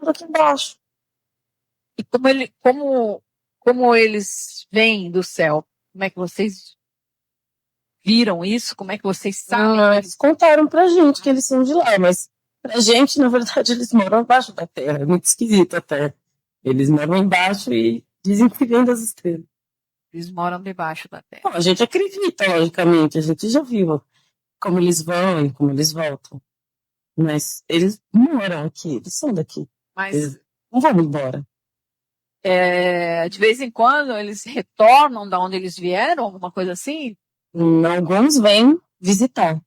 por aqui embaixo. E como eles vêm do céu? Como é que vocês viram isso? Como é que vocês sabem? Eles contaram pra gente que eles são de lá, mas pra gente, na verdade, eles moram abaixo da terra. É muito esquisito até. Eles moram embaixo e dizem que vêm das estrelas. Eles moram debaixo da terra. Bom, a gente acredita, logicamente. A gente já viu como eles vão e como eles voltam. Mas eles moram aqui, eles são daqui. Mas Eles não vão embora. de vez em quando eles retornam da onde eles vieram, alguma coisa assim? Alguns vêm visitar.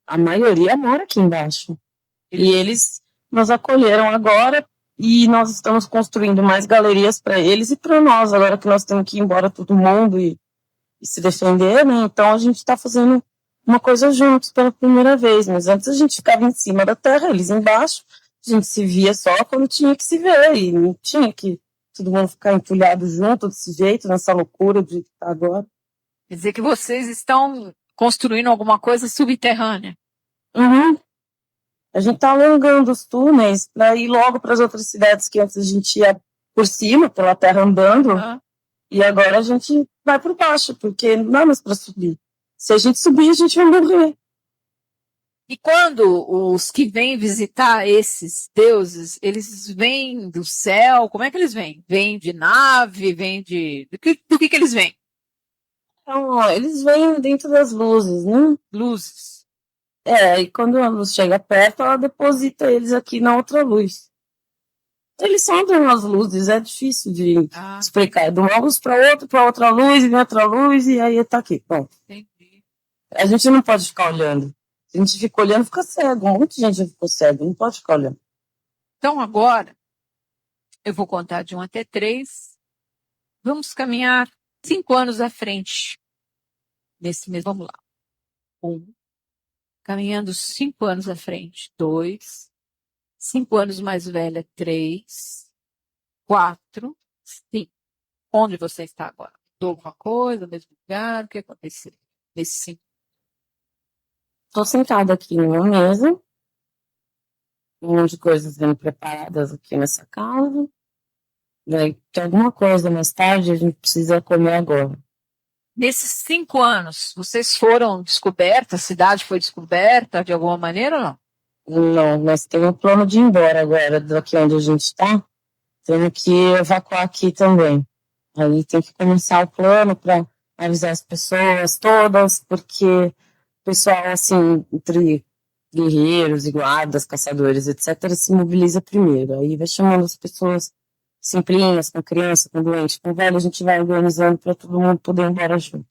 A maioria mora aqui embaixo. E eles nos acolheram agora e nós estamos construindo mais galerias para eles e para nós, agora que nós temos que ir embora todo mundo e se defender, né? Então a gente está fazendo uma coisa juntos pela primeira vez. Mas antes a gente ficava em cima da terra, eles embaixo. A gente se via só quando tinha que se ver e não tinha que todo mundo ficar entulhado junto desse jeito, nessa loucura de estar agora. Quer dizer que vocês estão construindo alguma coisa subterrânea. Uhum. A gente está alongando os túneis para ir logo para as outras cidades que antes a gente ia por cima, pela terra andando, e agora a gente vai por baixo, porque não dá mais para subir. Se a gente subir, a gente vai morrer. E quando os que vêm visitar esses deuses, eles vêm do céu? Como é que eles vêm? Vêm de nave? Vêm de... Do que eles vêm? Então, eles vêm dentro das luzes, né? Luzes. E quando a luz chega perto, ela deposita eles aqui na outra luz. Eles só andam nas luzes, é difícil de explicar. De uma luz para outra luz, e vem outra luz, e aí tá aqui. Bom, entendi. A gente não pode ficar olhando. Se a gente fica olhando, fica cego. Muita gente já ficou cego, não pode ficar olhando. Então agora, eu vou contar de 1 até 3. Vamos caminhar 5 anos à frente. Nesse mesmo, vamos lá. 1. Caminhando 5 anos à frente. 2. 5 anos mais velha. 3. 4. 5. Onde você está agora? Mudou alguma coisa? No mesmo lugar? O que aconteceu nesse 5? Estou sentada aqui numa mesa. Um monte de coisas sendo preparadas aqui nessa casa. Daí tem alguma coisa mais tarde, a gente precisa comer agora. Nesses 5 anos, vocês foram descobertas? A cidade foi descoberta de alguma maneira ou não? Não, nós temos um plano de ir embora agora, daqui onde a gente está. Temos que evacuar aqui também. Aí tem que começar o plano para avisar as pessoas todas, porque o pessoal, assim, entre guerreiros e guardas, caçadores, etc., se mobiliza primeiro. Aí vai chamando as pessoas simplinhas, com criança, com doente, com velho, a gente vai organizando para todo mundo poder ir embora junto.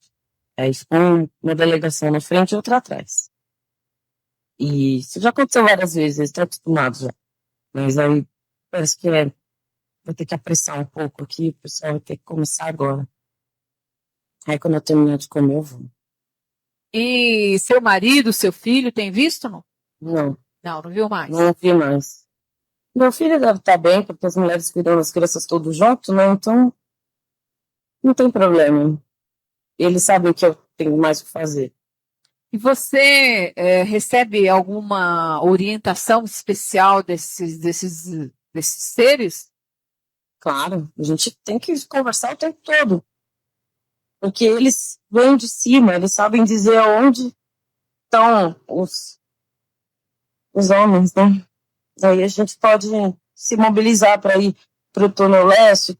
Aí com uma delegação na frente e outra atrás. E isso já aconteceu várias vezes, eles estão acostumados já. Mas aí parece que vai ter que apressar um pouco aqui, o pessoal vai ter que começar agora. Aí quando eu terminar de comer, eu vou. E seu marido, seu filho, tem visto ou não? Não. Não viu mais? Não vi mais. Meu filho deve estar bem, porque as mulheres cuidam das crianças todos juntos, né? Então, não tem problema. Eles sabem que eu tenho mais o que fazer. E você recebe alguma orientação especial desses seres? Claro, a gente tem que conversar o tempo todo. Porque eles vêm de cima, eles sabem dizer onde estão os homens, né? Daí a gente pode se mobilizar para ir para o túnel leste,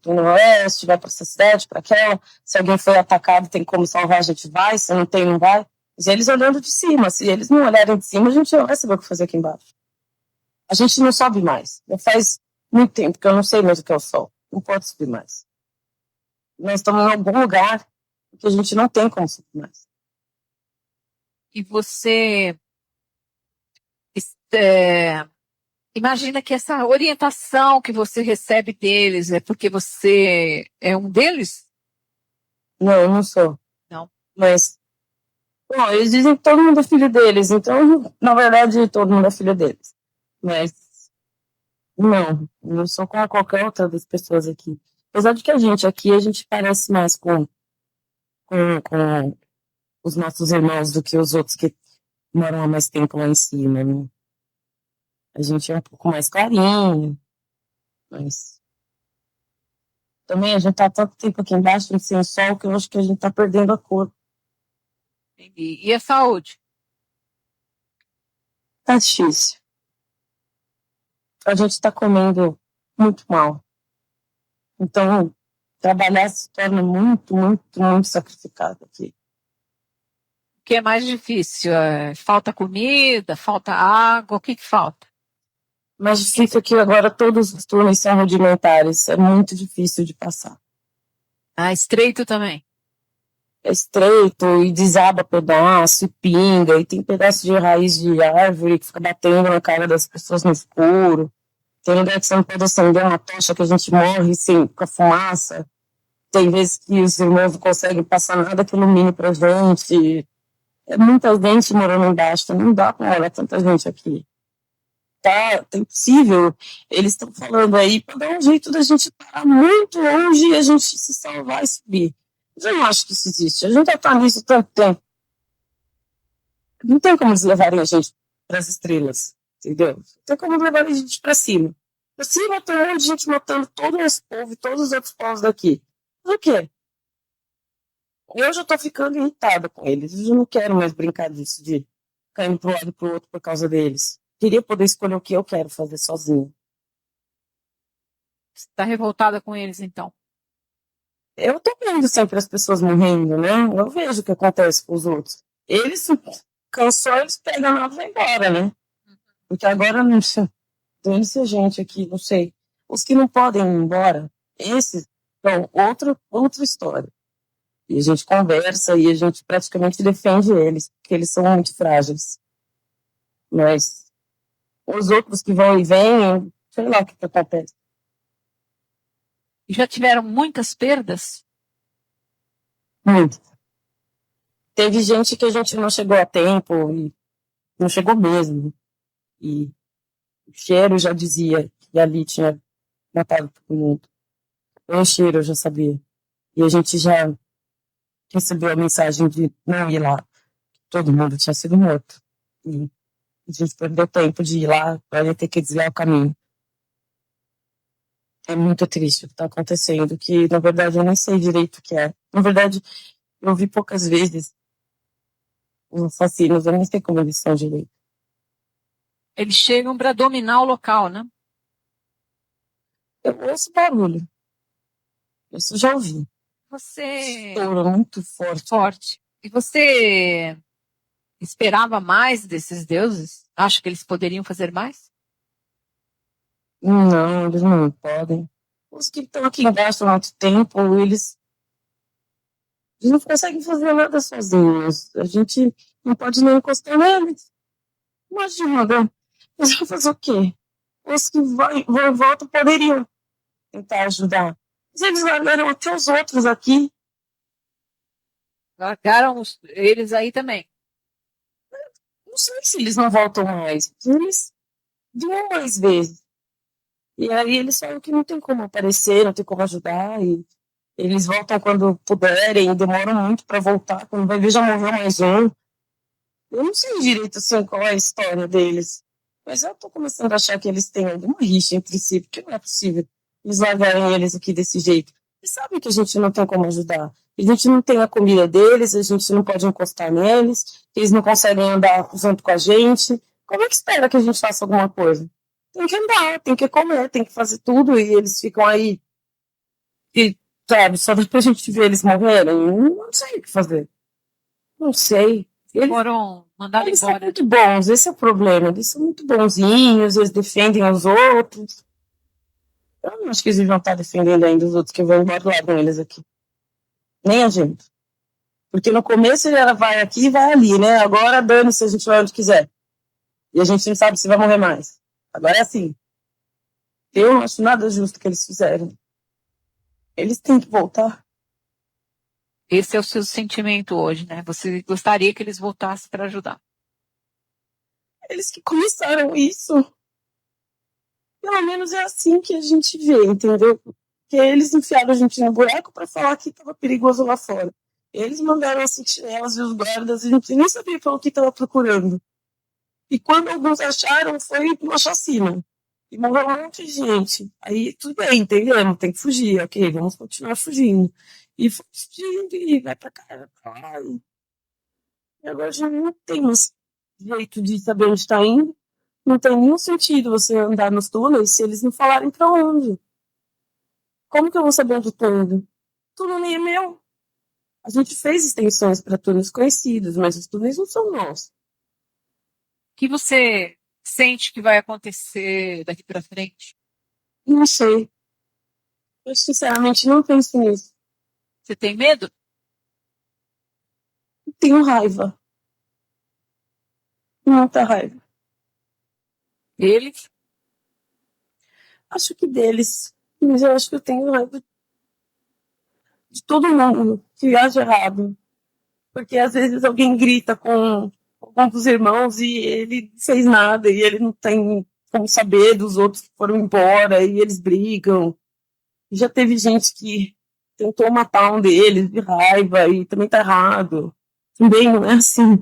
vai para essa cidade, para aquela. Se alguém foi atacado, tem como salvar, a gente vai. Se não tem, não vai. Mas eles olhando de cima. Se eles não olharem de cima, a gente não vai saber o que fazer aqui embaixo. A gente não sobe mais. Já faz muito tempo que eu não sei mais o que é o sol. Não pode subir mais. Nós estamos em algum lugar que a gente não tem como subir mais. E você imagina que essa orientação que você recebe deles é porque você é um deles? Não, eu não sou. Não. Mas, bom, eles dizem que todo mundo é filho deles, então, na verdade, todo mundo é filho deles. Mas, não, eu sou como qualquer outra das pessoas aqui. Apesar de que a gente parece mais com os nossos irmãos do que os outros que moram há mais tempo lá em cima, né? A gente é um pouco mais clarinho, Mas também a gente tá tanto tempo aqui embaixo sem sol que eu acho que a gente tá perdendo a cor. E a saúde? Tá difícil. A gente tá comendo muito mal. Então, trabalhar se torna muito, muito, muito sacrificado aqui. O que é mais difícil? Falta comida, falta água, o que falta? Mais difícil que agora todos os turnos são rudimentares. É muito difícil de passar. Estreito também. É estreito e desaba pedaço, e pinga, e tem pedaço de raiz de árvore que fica batendo na cara das pessoas no escuro. Tem lugar que você não pode acender uma tocha que a gente morre assim, com a fumaça. Tem vezes que os irmãos não conseguem passar nada que ilumine pra gente. É muita gente morando embaixo, não dá pra olhar tanta gente aqui. Tá impossível. Eles estão falando aí para dar um jeito da gente parar muito longe e a gente se salvar e subir. Eu não acho que isso existe. A gente já tá nisso tanto tempo. Não tem como eles levarem a gente para as estrelas, entendeu? Não tem como levar a gente para cima. Para cima tem um monte de gente matando todo o nosso povo e todos os outros povos daqui. Por quê? Eu já tô ficando irritada com eles. Eu já não quero mais brincar disso, de cair para um lado e para o outro por causa deles. Queria poder escolher o que eu quero fazer sozinho. Você está revoltada com eles, então? Eu tô vendo sempre as pessoas morrendo, né? Eu vejo o que acontece com os outros. Eles cansou, eles pegam a nave e vão embora, né? Porque agora não sei. Dane-se a gente aqui, não sei. Os que não podem ir embora, esses são outra história. E a gente conversa e a gente praticamente defende eles, porque eles são muito frágeis. Mas os outros que vão e vêm, sei lá o que acontece. Já tiveram muitas perdas? Muito. Teve gente que a gente não chegou a tempo, e não chegou mesmo. E o cheiro já dizia que ali tinha matado todo mundo. O cheiro eu já sabia. E a gente já recebeu a mensagem de não ir lá. Todo mundo tinha sido morto. E a gente perdeu tempo de ir lá para ter que desviar o caminho. É muito triste o que está acontecendo, que na verdade eu nem sei direito o que é. Na verdade, eu vi poucas vezes os assassinos, eu nem sei como eles são direito. Eles chegam para dominar o local, né? Eu ouço barulho. Isso eu já ouvi. Você... Estouro muito forte. Forte. E você esperava mais desses deuses? Acha que eles poderiam fazer mais? Não, eles não podem. Os que estão aqui embaixo há muito tempo, eles não conseguem fazer nada sozinhos. A gente não pode nem encostar neles. Imagina, né? Eles vão fazer o quê? Os que vão e voltam poderiam tentar ajudar. Mas eles largaram até os outros aqui. Largaram eles aí também. Não sei se eles não voltam mais. Eles vinham mais vezes. E aí eles falam que não tem como aparecer, não tem como ajudar. E eles voltam quando puderem, demoram muito para voltar. Quando vai ver, já morreu mais um. Eu não sei direito assim, qual é a história deles. Mas eu tô começando a achar que eles têm alguma rixa entre si, porque não é possível eles largarem eles aqui desse jeito. Eles sabem que a gente não tem como ajudar. A gente não tem a comida deles, a gente não pode encostar neles, eles não conseguem andar junto com a gente. Como é que espera que a gente faça alguma coisa? Tem que andar, tem que comer, tem que fazer tudo, e eles ficam aí. E, sabe, só dá pra gente ver eles morrerem. Não sei o que fazer. Não sei. Eles foram mandados eles embora. São muito bons, esse é o problema. Eles são muito bonzinhos, eles defendem os outros. Eu não acho que eles deviam estar defendendo ainda os outros que vão embora lá com eles aqui. Nem a gente. Porque no começo ela vai aqui e vai ali, né? Agora dane-se, a gente vai onde quiser. E a gente não sabe se vai morrer mais. Agora é assim. Eu não acho nada justo que eles fizeram. Eles têm que voltar. Esse é o seu sentimento hoje, né? Você gostaria que eles voltassem para ajudar. Eles que começaram isso. Pelo menos é assim que a gente vê, entendeu? Porque eles enfiaram a gente no buraco para falar que estava perigoso lá fora. Eles mandaram as sentinelas e os guardas, e a gente nem sabia o que estava procurando. E quando alguns acharam, foi uma chacina. E morreu um monte de gente. Aí tudo bem, entendemos, tem que fugir, ok, vamos continuar fugindo. E foi fugindo, e vai pra cá, vai pra lá. E agora já não tem mais jeito de saber onde está indo. Não tem nenhum sentido você andar nos túneis se eles não falarem pra onde. Como que eu vou saber onde estou indo? Túnel nem é meu. A gente fez extensões para túneis conhecidos, mas os túneis não são nossos. O que você sente que vai acontecer daqui para frente? Não sei. Eu sinceramente não penso nisso. Você tem medo? Tenho raiva. Muita raiva. Eles? Acho que deles. Mas eu acho que eu tenho raiva de todo mundo que age errado. Porque às vezes alguém grita com um dos irmãos e ele não fez nada e ele não tem como saber dos outros que foram embora e eles brigam. Já teve gente que tentou matar um deles de raiva e também tá errado. Também não é assim.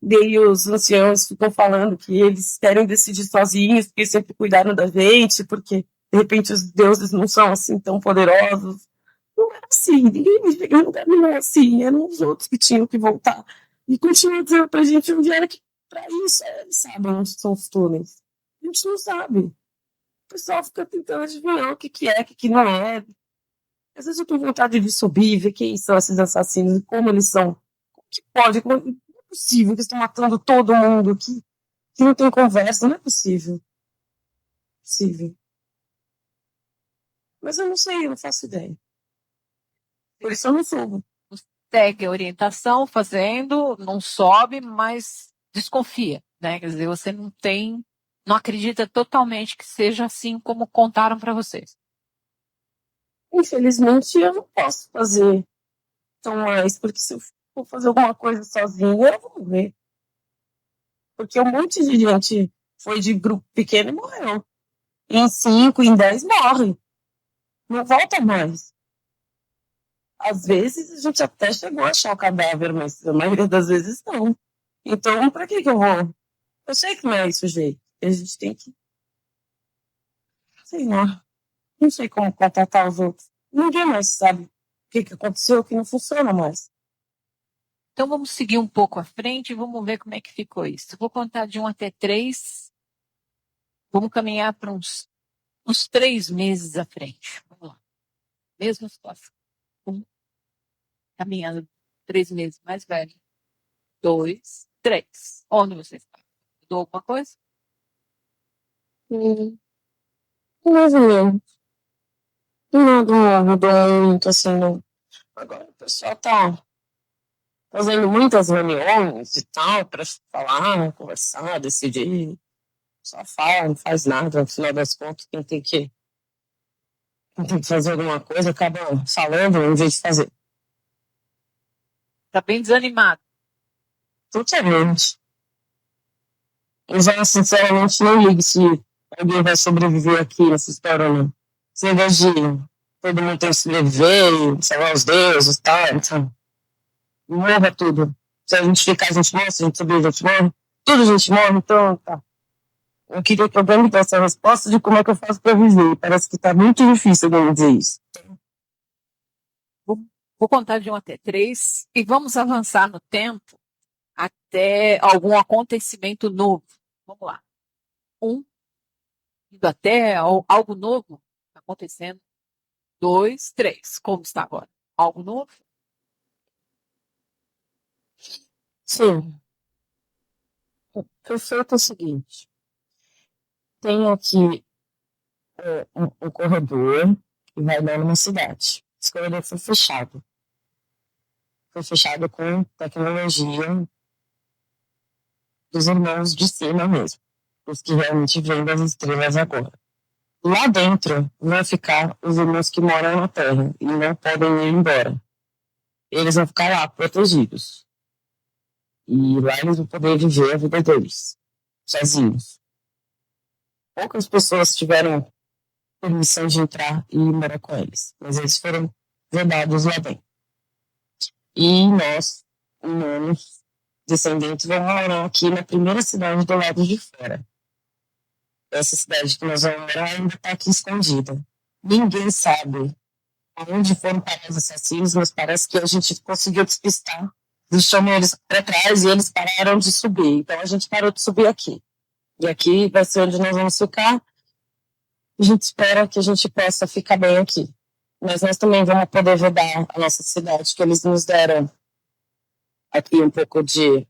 Daí os anciãos ficam falando que eles querem decidir sozinhos, porque sempre cuidaram da gente, porque de repente os deuses não são assim tão poderosos. Não era assim, ninguém me chegou em lugar nenhum assim, eram os outros que tinham que voltar. E continua dizendo pra gente onde era que, pra isso, eles sabem onde são os túneis. A gente não sabe. O pessoal fica tentando adivinhar o que é, o que não é. Às vezes eu tenho vontade de subir e ver quem são esses assassinos e como eles são. Como que pode? Como é possível que estão matando todo mundo? Que não tem conversa? Não é possível. Possível. Mas eu não sei, eu não faço ideia. Por isso eu não subo. Segue a orientação, fazendo, não sobe, mas desconfia, né? Quer dizer, você não acredita totalmente que seja assim como contaram para vocês. Infelizmente eu não posso fazer tão mais, porque se eu for fazer alguma coisa sozinha, eu vou morrer. Porque um monte de gente foi de grupo pequeno e morreu. Em 5, em 10 morre. Não volta mais. Às vezes a gente até chegou a achar o cadáver, mas a maioria das vezes não. Então, pra que eu vou? Eu sei que não é isso o jeito. A gente tem que. Sei lá. Não sei como contratar os outros. Ninguém mais sabe o que aconteceu, que não funciona mais. Então vamos seguir um pouco à frente e vamos ver como é que ficou isso. Vou contar de 1 até 3. Vamos caminhar para uns 3 meses à frente. Vamos lá. Mesma situação. 1, caminhando 3 meses mais velho. 2, 3. Onde você está? Mudou alguma coisa? Mais ou menos. Nada mudou muito, assim, não. Agora o pessoal tá fazendo muitas reuniões e tal, para falar, conversar, decidir. Só fala, não faz nada. No final das contas, quem tem que fazer alguma coisa acaba falando em vez de fazer. Está bem desanimado. Totalmente. Eu já, sinceramente, não ligo se alguém vai sobreviver aqui nessa história, não. Esse negócio de todo mundo tem que sobreviver, sei lá, os deuses e tal, então. Morra tudo. Se a gente ficar, a gente morre, se a gente sobreviver, a gente morre. Tudo a gente morre, então tá. Eu queria que alguém me desse a resposta de como é que eu faço para viver. Parece que tá muito difícil alguém dizer isso. Vou contar de 1 até 3 e vamos avançar no tempo até algum acontecimento novo. Vamos lá. 1, indo até algo novo acontecendo. 2, 3. Como está agora? Algo novo? Sim. O fato é o seguinte. Tem aqui um corredor que vai dar numa cidade. Esse corredor foi fechado. Foi fechado com tecnologia dos irmãos de cima mesmo. Os que realmente vêm das estrelas agora. Lá dentro vão ficar os irmãos que moram na Terra e não podem ir embora. Eles vão ficar lá, protegidos. E lá eles vão poder viver a vida deles, sozinhos. Poucas pessoas tiveram permissão de entrar e ir morar com eles, mas eles foram vedados lá dentro. E nós, humanos, descendentes, vamos morar aqui na primeira cidade do lado de fora. essa cidade que nós vamos morar ainda está aqui escondida. Ninguém sabe aonde foram parar os assassinos, mas parece que a gente conseguiu despistar. Deixamos eles para trás e eles pararam de subir. Então a gente parou de subir aqui. E aqui vai ser onde nós vamos ficar. A gente espera que a gente possa ficar bem aqui. Mas nós também vamos poder vedar a nossa cidade, que eles nos deram aqui um pouco de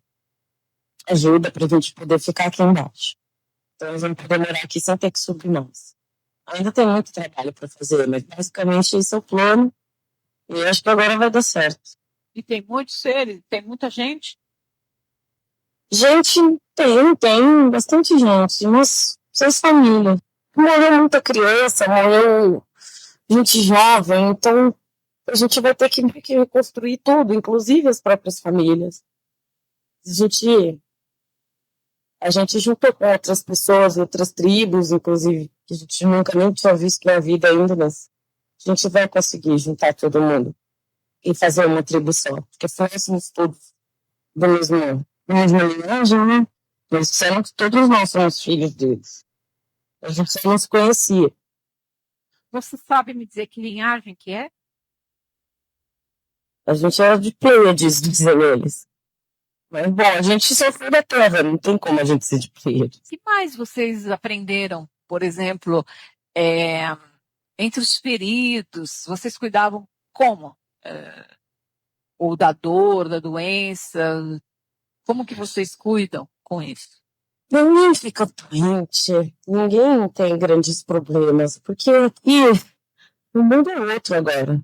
ajuda para a gente poder ficar aqui embaixo. Então nós vamos poder morar aqui sem ter que subir mais. Ainda tem muito trabalho para fazer, mas basicamente esse é o plano. E eu acho que agora vai dar certo. E tem muitos seres, tem muita gente. Gente, tem bastante gente, umas 6 famílias. Morreu muita criança, morreu gente jovem, então a gente vai ter que reconstruir tudo, inclusive as próprias famílias. A gente juntou com outras pessoas, outras tribos, inclusive, que a gente nunca nem tinha visto na vida ainda, mas a gente vai conseguir juntar todo mundo e fazer uma tribo só. Porque nós somos todos da mesma linhagem, né? Eles disseram que todos nós somos filhos deles. A gente só não se conhecia. Você sabe me dizer que linhagem que é? A gente era de Pleiades, dizem eles. Mas, bom, a gente só foi da Terra, não tem como a gente ser de Pleiades. O que mais vocês aprenderam, por exemplo, entre os feridos? Vocês cuidavam como? Ou da dor, da doença? Como que vocês cuidam com isso? Ninguém fica doente, ninguém tem grandes problemas, porque aqui o mundo é outro agora.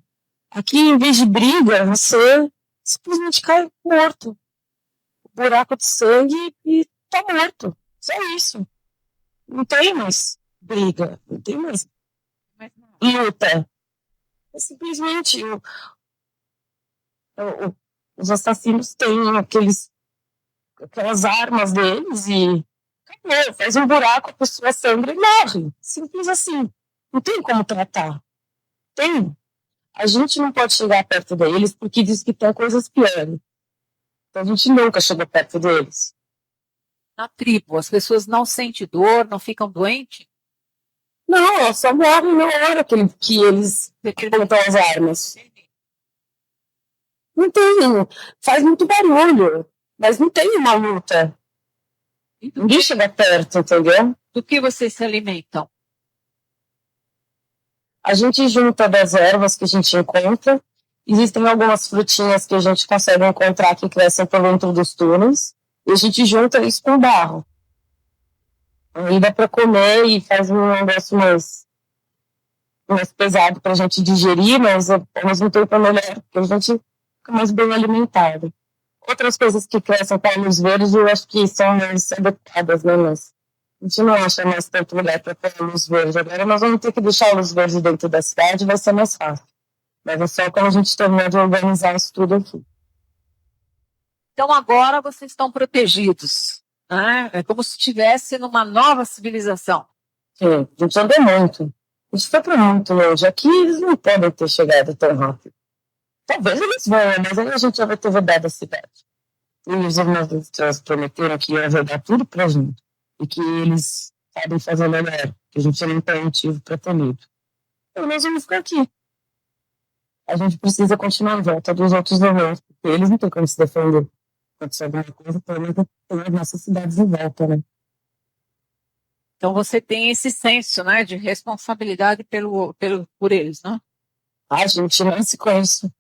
Aqui, em vez de briga, você simplesmente cai morto. Buraco de sangue e tá morto. Só isso. Não tem mais briga, não tem mais luta. É simplesmente os assassinos têm aquelas armas deles e acabou, faz um buraco, a pessoa sangra e morre. Simples assim. Não tem como tratar. Tem. A gente não pode chegar perto deles porque diz que tem coisas piores. Então a gente nunca chegou perto deles. Na tribo, as pessoas não sentem dor, não ficam doentes? Não, elas só morrem na hora que eles apontam as armas. Não tem, faz muito barulho, mas não tem uma luta. Ninguém chega perto, entendeu? Do que vocês se alimentam? A gente junta das ervas que a gente encontra. Existem algumas frutinhas que a gente consegue encontrar que crescem por dentro dos túneis. E a gente junta isso com barro. Aí dá para comer e faz um negócio mais pesado para a gente digerir, mas ao mesmo tempo é melhor, porque a gente fica mais bem alimentado. Outras coisas que crescem com a luz verde, eu acho que são mais adequadas, né? Mas a gente não acha mais tanto lugar para pôr a luz verde. Agora nós vamos ter que deixar a luz verde dentro da cidade, vai ser mais fácil. Mas é só quando a gente terminar de organizar isso tudo aqui. Então agora vocês estão protegidos, né? É como se estivesse numa nova civilização. Sim, a gente andou muito. A gente foi para muito longe. Aqui eles não podem ter chegado tão rápido. Talvez eles vão, mas aí a gente já vai ter vedado a cidade. E os irmãos prometeram que iam vedar tudo pra gente. E que eles sabem fazer melhor. Que a gente não tem motivo para ter medo. Então nós vamos ficar aqui. A gente precisa continuar em volta dos outros irmãos, porque eles não têm como se defender. Acontecer alguma coisa, pelo menos tem as nossas cidades em volta, né? Então você tem esse senso, né, de responsabilidade por eles, né? A gente nasce com isso.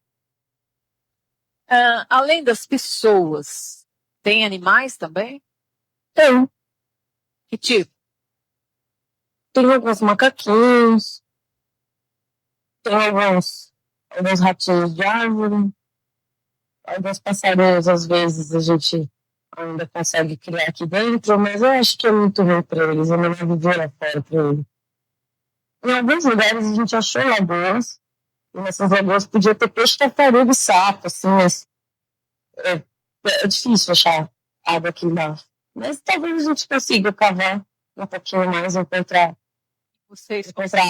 Além das pessoas, tem animais também? Tem. Que tipo? Tem alguns macaquinhos. Tem alguns ratinhos de árvore. Alguns passarinhos, às vezes, a gente ainda consegue criar aqui dentro, mas eu acho que é muito ruim para eles. É melhor viver lá fora para eles. Em alguns lugares a gente achou lagoas. E nessas lagoas podia ter peixe, tartaruga e sapo, assim, mas é difícil achar água aqui embaixo. Mas talvez a gente consiga cavar um pouquinho mais, encontrar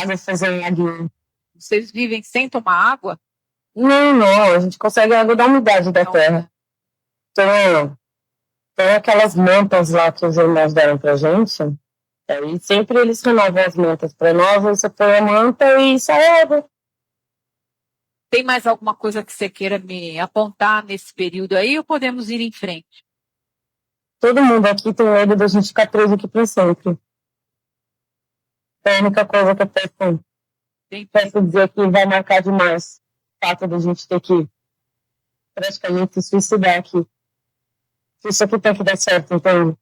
água e fazer um laguinho. Vocês vivem sem tomar água? Não, a gente consegue água da umidade da terra. Tem aquelas mantas lá que os irmãos deram pra gente, Aí sempre eles renovam as mantas para nós, aí você põe a manta e sai água. Tem mais alguma coisa que você queira me apontar nesse período aí ou podemos ir em frente? Todo mundo aqui tem medo da gente ficar preso aqui para sempre. É a única coisa que eu peço dizer que vai marcar demais o fato da gente ter que praticamente se suicidar aqui. Isso aqui tem que dar certo, então.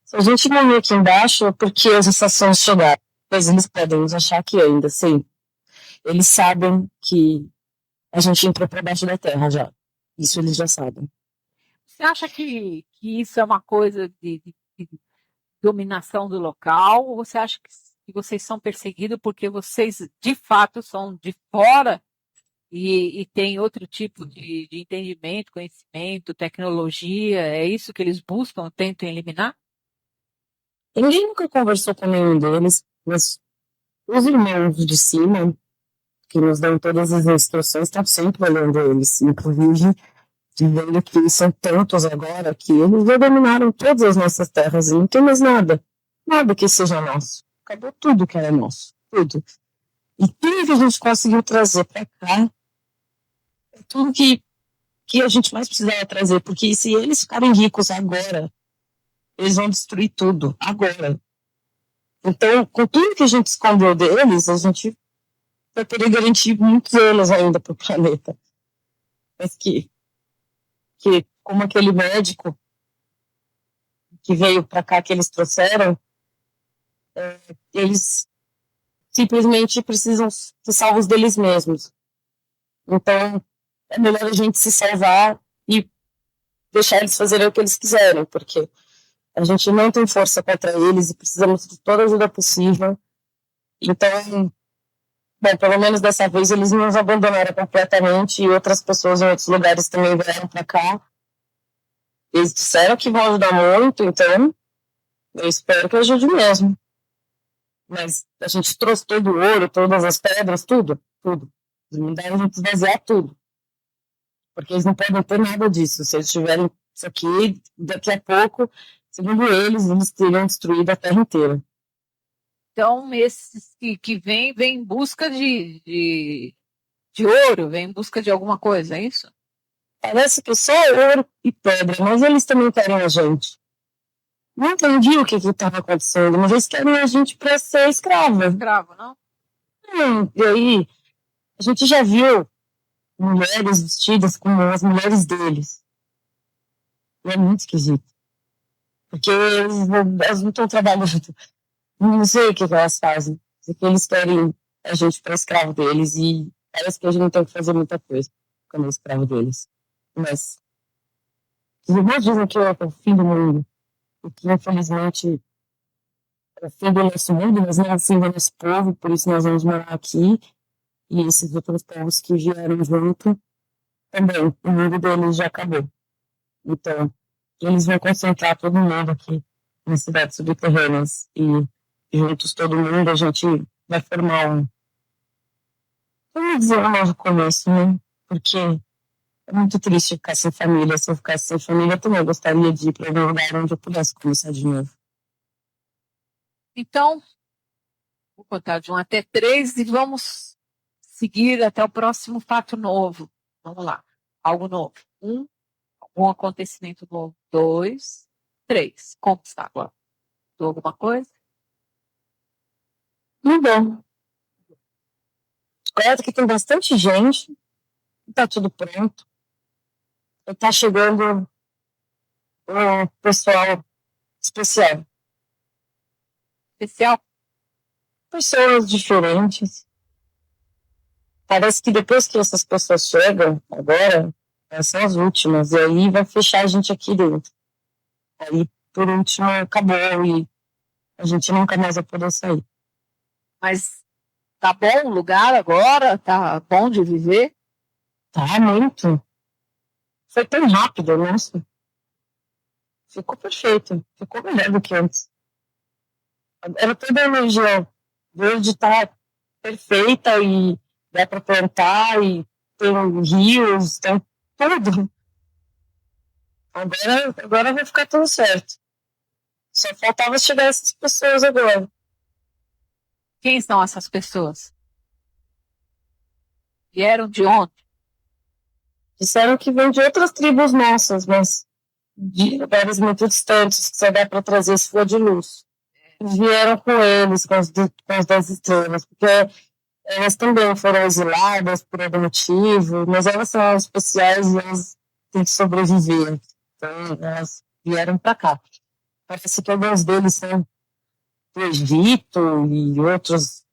Se a gente morrer aqui embaixo, é porque as estações chegaram. Mas eles podem nos achar aqui ainda, sim. Eles sabem que a gente entrou para baixo da terra já. Isso eles já sabem. Você acha que isso é uma coisa de dominação do local? Ou você acha que vocês são perseguidos porque vocês, de fato, são de fora e têm outro tipo de entendimento, conhecimento, tecnologia? É isso que eles buscam, tentam eliminar? Ninguém nunca conversou com nenhum deles, mas os irmãos de cima, que nos dão todas as instruções, estão sempre olhando eles, inclusive dizendo que são tantos agora que eles já dominaram todas as nossas terras e não tem mais nada. Nada que seja nosso. Acabou tudo que era nosso. Tudo. E tudo que a gente conseguiu trazer para cá é tudo que a gente mais precisava trazer, porque se eles ficarem ricos agora, eles vão destruir tudo, agora. Então, com tudo que a gente escondeu deles, a gente vai poder garantir muitos anos ainda para o planeta. Mas que como aquele médico que veio para cá que eles trouxeram, eles simplesmente precisam ser salvos deles mesmos. Então, é melhor a gente se salvar e deixar eles fazerem o que eles quiserem, porque a gente não tem força contra eles e precisamos de toda a ajuda possível. Então, bom, pelo menos dessa vez eles nos abandonaram completamente e outras pessoas em outros lugares também vieram para cá. Eles disseram que vão ajudar muito, então eu espero que ajude mesmo. Mas a gente trouxe todo o ouro, todas as pedras, tudo. Eles mandaram a gente esvaziar tudo. Porque eles não podem ter nada disso. Se eles tiverem isso aqui, daqui a pouco, segundo eles teriam destruído a terra inteira. Então, esses que vêm em busca de ouro, vêm em busca de alguma coisa, é isso? Parece que só ouro e pedra, mas eles também querem a gente. Não entendi o que estava acontecendo, mas eles querem a gente para ser escravo. Escravo, não? E aí, a gente já viu mulheres vestidas como as mulheres deles. E é muito esquisito. Porque elas não estão trabalhando. Não sei o que elas fazem. Porque eles querem a gente para escravo deles e parece que a gente não tem que fazer muita coisa quando é escravo deles. Mas os irmãos dizem que é o fim do mundo. O que, infelizmente, é o fim do nosso mundo, mas não é o fim do nosso povo, por isso nós vamos morar aqui. E esses outros povos que vieram junto, também, o mundo deles já acabou. Então, eles vão concentrar todo mundo aqui nas cidades subterrâneas e juntos todo mundo a gente vai formar vamos dizer, um novo começo, né? Porque é muito triste ficar sem família. Se eu ficasse sem família, eu também gostaria de ir para algum lugar onde eu pudesse começar de novo. Então, vou contar de 1 até 3 e vamos seguir até o próximo fato novo. Vamos lá. Algo novo. 1, algum acontecimento novo. 2, 3. Como está agora? Alguma coisa? Muito bom. Agora que tem bastante gente, está tudo pronto. Está chegando um pessoal especial. Especial? Pessoas diferentes. Parece que depois que essas pessoas chegam, agora, elas são as últimas, e aí vai fechar a gente aqui dentro. Aí, por último, acabou e a gente nunca mais vai poder sair. Mas tá bom o lugar agora? Tá bom de viver? Tá, muito. Foi tão rápido, nossa. Ficou perfeito. Ficou melhor do que antes. Era toda a energia verde, tá perfeita e dá para plantar e tem rios, tem tudo. Agora vai ficar tudo certo. Só faltava chegar essas pessoas agora. Quem são essas pessoas? Vieram de onde? Disseram que vem de outras tribos nossas, mas de lugares muito distantes, que só dá para trazer se for de luz. Vieram com eles, com as 10 estrelas, porque elas também foram exiladas por algum motivo, mas elas são especiais e elas têm que sobreviver. Então, elas vieram para cá. Parece que alguns deles são do Egito e outros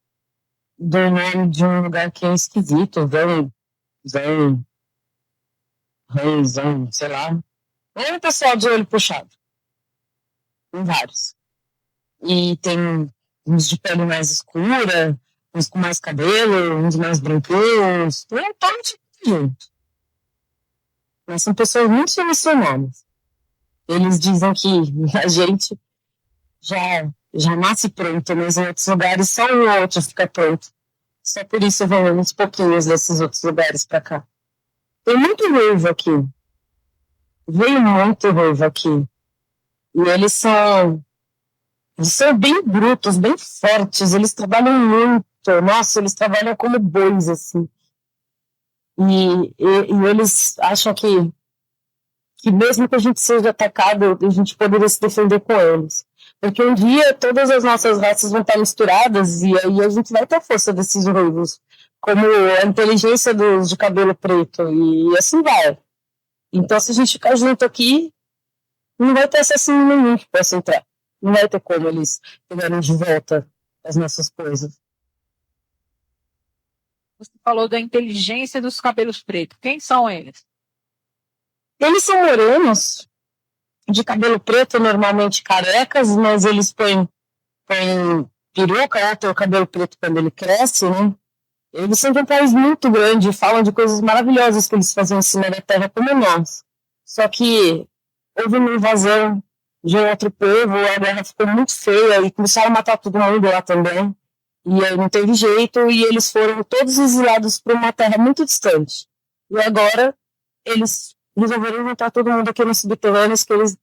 do nome de um lugar que é esquisito, sei lá. É um pessoal de olho puxado. Tem vários. E tem uns de pele mais escura, uns com mais cabelo, uns mais branquinhos. Tem um todo tipo de gente. Mas são pessoas muito selecionadas. Eles dizem que a gente já nasce pronto, mas em outros lugares só um ou outro fica pronto. Só por isso vão uns pouquinhos desses outros lugares para cá. Tem muito ruivo aqui. Veio muito ruivo aqui. E eles são bem brutos, bem fortes, eles trabalham muito. Nossa, eles trabalham como bois, assim. E eles acham que mesmo que a gente seja atacado, a gente poderia se defender com eles. Porque um dia todas as nossas raças vão estar misturadas e aí a gente vai ter a força desses ruivos. Como a inteligência dos de cabelo preto, e assim vai. Então, se a gente ficar junto aqui, não vai ter assassino nenhum que possa entrar. Não vai ter como eles pegarem de volta as nossas coisas. Você falou da inteligência dos cabelos pretos. Quem são eles? Eles são morenos, de cabelo preto, normalmente carecas, mas eles põem peruca, ou tem o cabelo preto quando ele cresce, né? Eles são de um país muito grande, falam de coisas maravilhosas que eles fazem em cima da terra como nós. Só que houve uma invasão de um outro povo, a guerra ficou muito feia e começaram a matar todo mundo lá também. E aí não teve jeito e eles foram todos exilados para uma terra muito distante. E agora eles resolveram juntar todo mundo aqui nos subterrâneos, que eles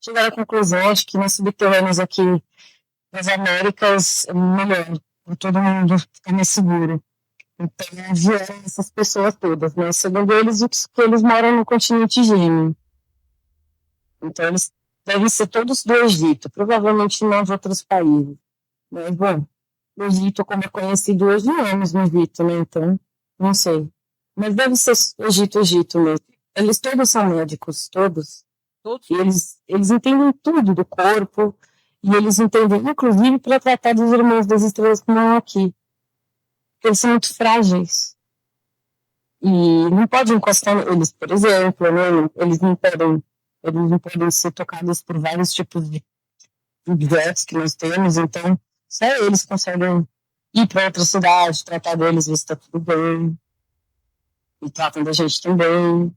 chegaram à conclusão de que nos subterrâneos aqui das Américas é melhor, para todo mundo ficar mais seguro. Então, vieram essas pessoas todas, né? Segundo eles, que eles moram no continente Gêmeo. Então, eles devem ser todos do Egito, provavelmente não de outros países. Mas, bom, o Egito, como é conhecido hoje, não é mesmo Egito, né? Então, não sei. Mas deve ser Egito mesmo. Eles todos são médicos, todos. Todos? E eles entendem tudo do corpo, e eles entendem, inclusive, para tratar dos irmãos das estrelas que não aqui. Porque eles são muito frágeis. E não pode encostar neles, por exemplo, né? Eles não podem ser tocados por vários tipos de objetos que nós temos, então só eles conseguem ir para outra cidade, tratar deles, ver se está tudo bem, e tratam da gente também.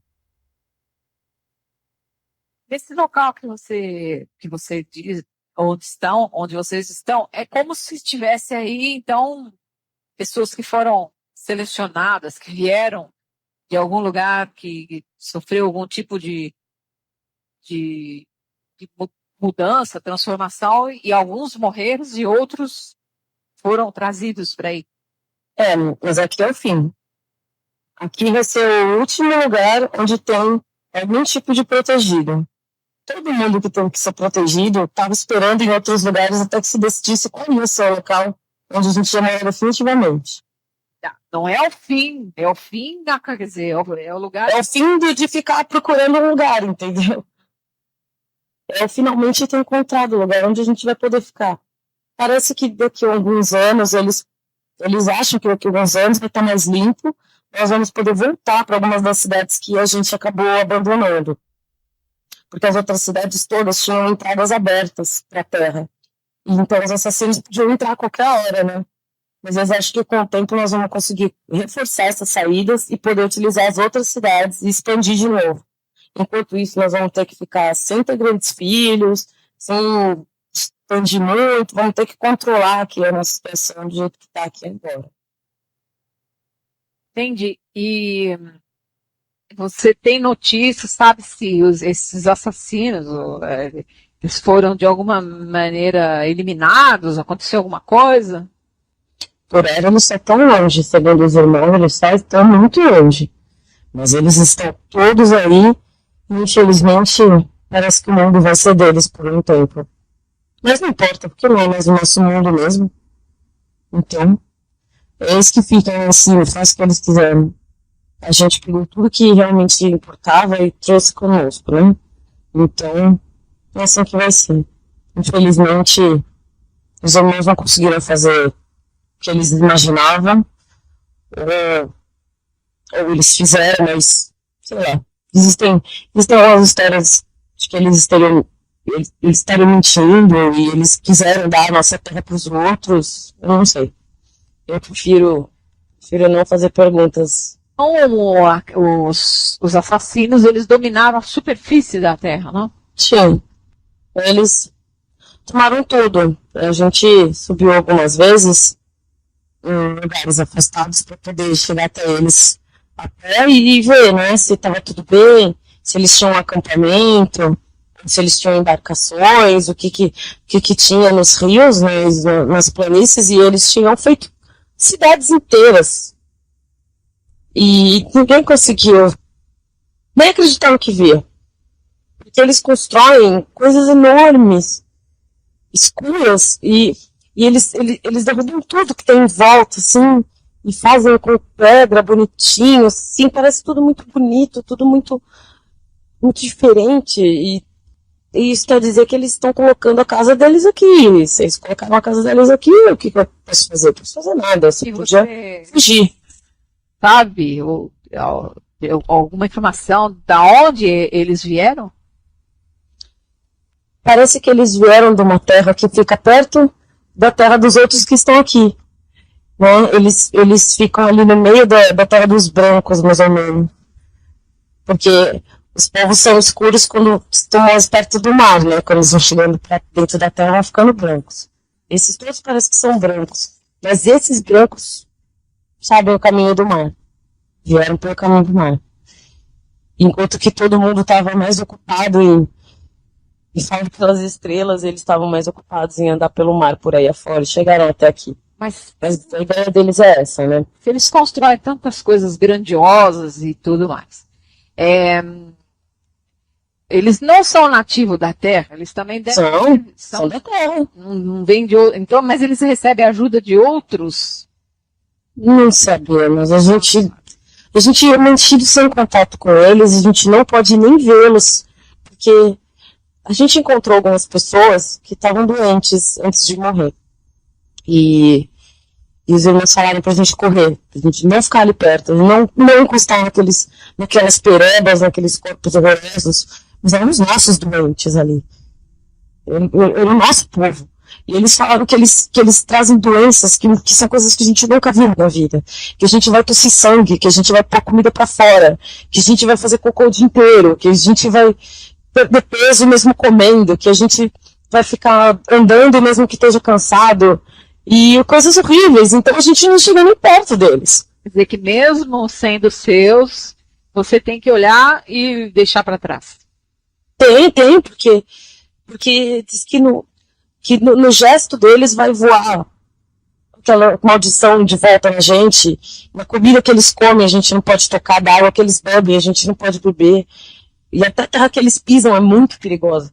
Esse local que você diz, onde vocês estão, é como se estivesse aí, então, pessoas que foram selecionadas, que vieram de algum lugar que sofreu algum tipo de mudança, transformação, e alguns morreram e outros foram trazidos para aí. É, mas aqui é o fim. Aqui vai ser o último lugar onde tem algum tipo de protegido. Todo mundo que tem que ser protegido estava esperando em outros lugares até que se decidisse qual ia ser o local onde a gente ia morar definitivamente. Não é o fim, é o fim, quer dizer, é o lugar... É o fim de ficar procurando um lugar, entendeu? É finalmente ter encontrado o lugar onde a gente vai poder ficar. Parece que daqui a alguns anos, eles acham que daqui a alguns anos vai estar mais limpo, nós vamos poder voltar para algumas das cidades que a gente acabou abandonando. Porque as outras cidades todas tinham entradas abertas para a terra. E então os assassinos podiam entrar a qualquer hora, né? Mas eu acho que com o tempo nós vamos conseguir reforçar essas saídas e poder utilizar as outras cidades e expandir de novo. Enquanto isso, nós vamos ter que ficar sem ter grandes filhos, sem expandir muito, vamos ter que controlar aqui a nossa situação do jeito que está aqui agora. Entendi. E você tem notícias, sabe se esses assassinos Eles foram de alguma maneira eliminados? Aconteceu alguma coisa? Por hora eles só estão longe, segundo os irmãos, eles só estão muito longe. Mas eles estão todos aí e, infelizmente, parece que o mundo vai ser deles por um tempo. Mas não importa, porque não é mais o nosso mundo mesmo. Então, é eles que ficam assim, faz o que eles quiserem. A gente pegou tudo que realmente importava e trouxe conosco, né? Então, é assim que vai ser. Infelizmente, os irmãos não conseguiram fazer o que eles imaginavam, ou eles fizeram, mas, sei lá, existem algumas histórias de que eles estariam mentindo e eles quiseram dar a nossa terra para os outros. Eu não sei. Eu prefiro não fazer perguntas. Então, os assassinos, eles dominaram a superfície da Terra, não? Sim, eles tomaram tudo. A gente subiu algumas vezes em lugares afastados para poder chegar até eles a pé e ver, né, se estava tudo bem, se eles tinham um acampamento, se eles tinham embarcações, o que tinha nos rios, né, nas planícies, e eles tinham feito cidades inteiras. E ninguém conseguiu nem acreditar no que via. Porque eles constroem coisas enormes, escuras, e eles derrubam tudo que tem em volta, assim, e fazem com pedra bonitinho, assim, parece tudo muito bonito, tudo muito, muito diferente, e isso quer dizer que eles estão colocando a casa deles aqui. Se eles colocaram a casa deles aqui, o que eu posso fazer? Eu posso fazer nada, você podia fugir. Sabe alguma informação da onde eles vieram? Parece que eles vieram de uma terra que fica perto da terra dos outros que estão aqui. Né? Eles ficam ali no meio da terra dos brancos, mais ou menos. Porque os povos são escuros quando estão mais perto do mar, né? Quando eles vão chegando para dentro da terra, vão ficando brancos. Esses todos parecem que são brancos. Mas esses brancos sabem o caminho do mar. Vieram pelo caminho do mar. Enquanto que todo mundo estava mais ocupado em falar pelas estrelas, eles estavam mais ocupados em andar pelo mar por aí afora. E chegaram até aqui. Mas a ideia deles é essa, né? Se eles constroem tantas coisas grandiosas e tudo mais. Eles não são nativos da Terra, eles também são da Terra. Não vêm de então, mas eles recebem ajuda de outros? Não sabemos. A gente é mantido sem contato com eles, a gente não pode nem vê-los, porque a gente encontrou algumas pessoas que estavam doentes antes de morrer. E os irmãos falaram pra gente correr, pra gente não ficar ali perto, não encostar naquelas perebas, naqueles corpos horrorosos, mas eram os nossos doentes ali. Era o nosso povo. E eles falaram que eles trazem doenças que são coisas que a gente nunca viu na vida. Que a gente vai tossir sangue, que a gente vai pôr comida pra fora, que a gente vai fazer cocô o dia inteiro, que a gente vai perder peso mesmo comendo, que a gente vai ficar andando mesmo que esteja cansado. E coisas horríveis, então a gente não chega nem perto deles. Quer dizer que mesmo sendo seus, você tem que olhar e deixar para trás. Tem, porque diz que no gesto deles vai voar aquela maldição de volta na gente. Na comida que eles comem a gente não pode tocar, da água que eles bebem a gente não pode beber. E até a terra que eles pisam é muito perigosa.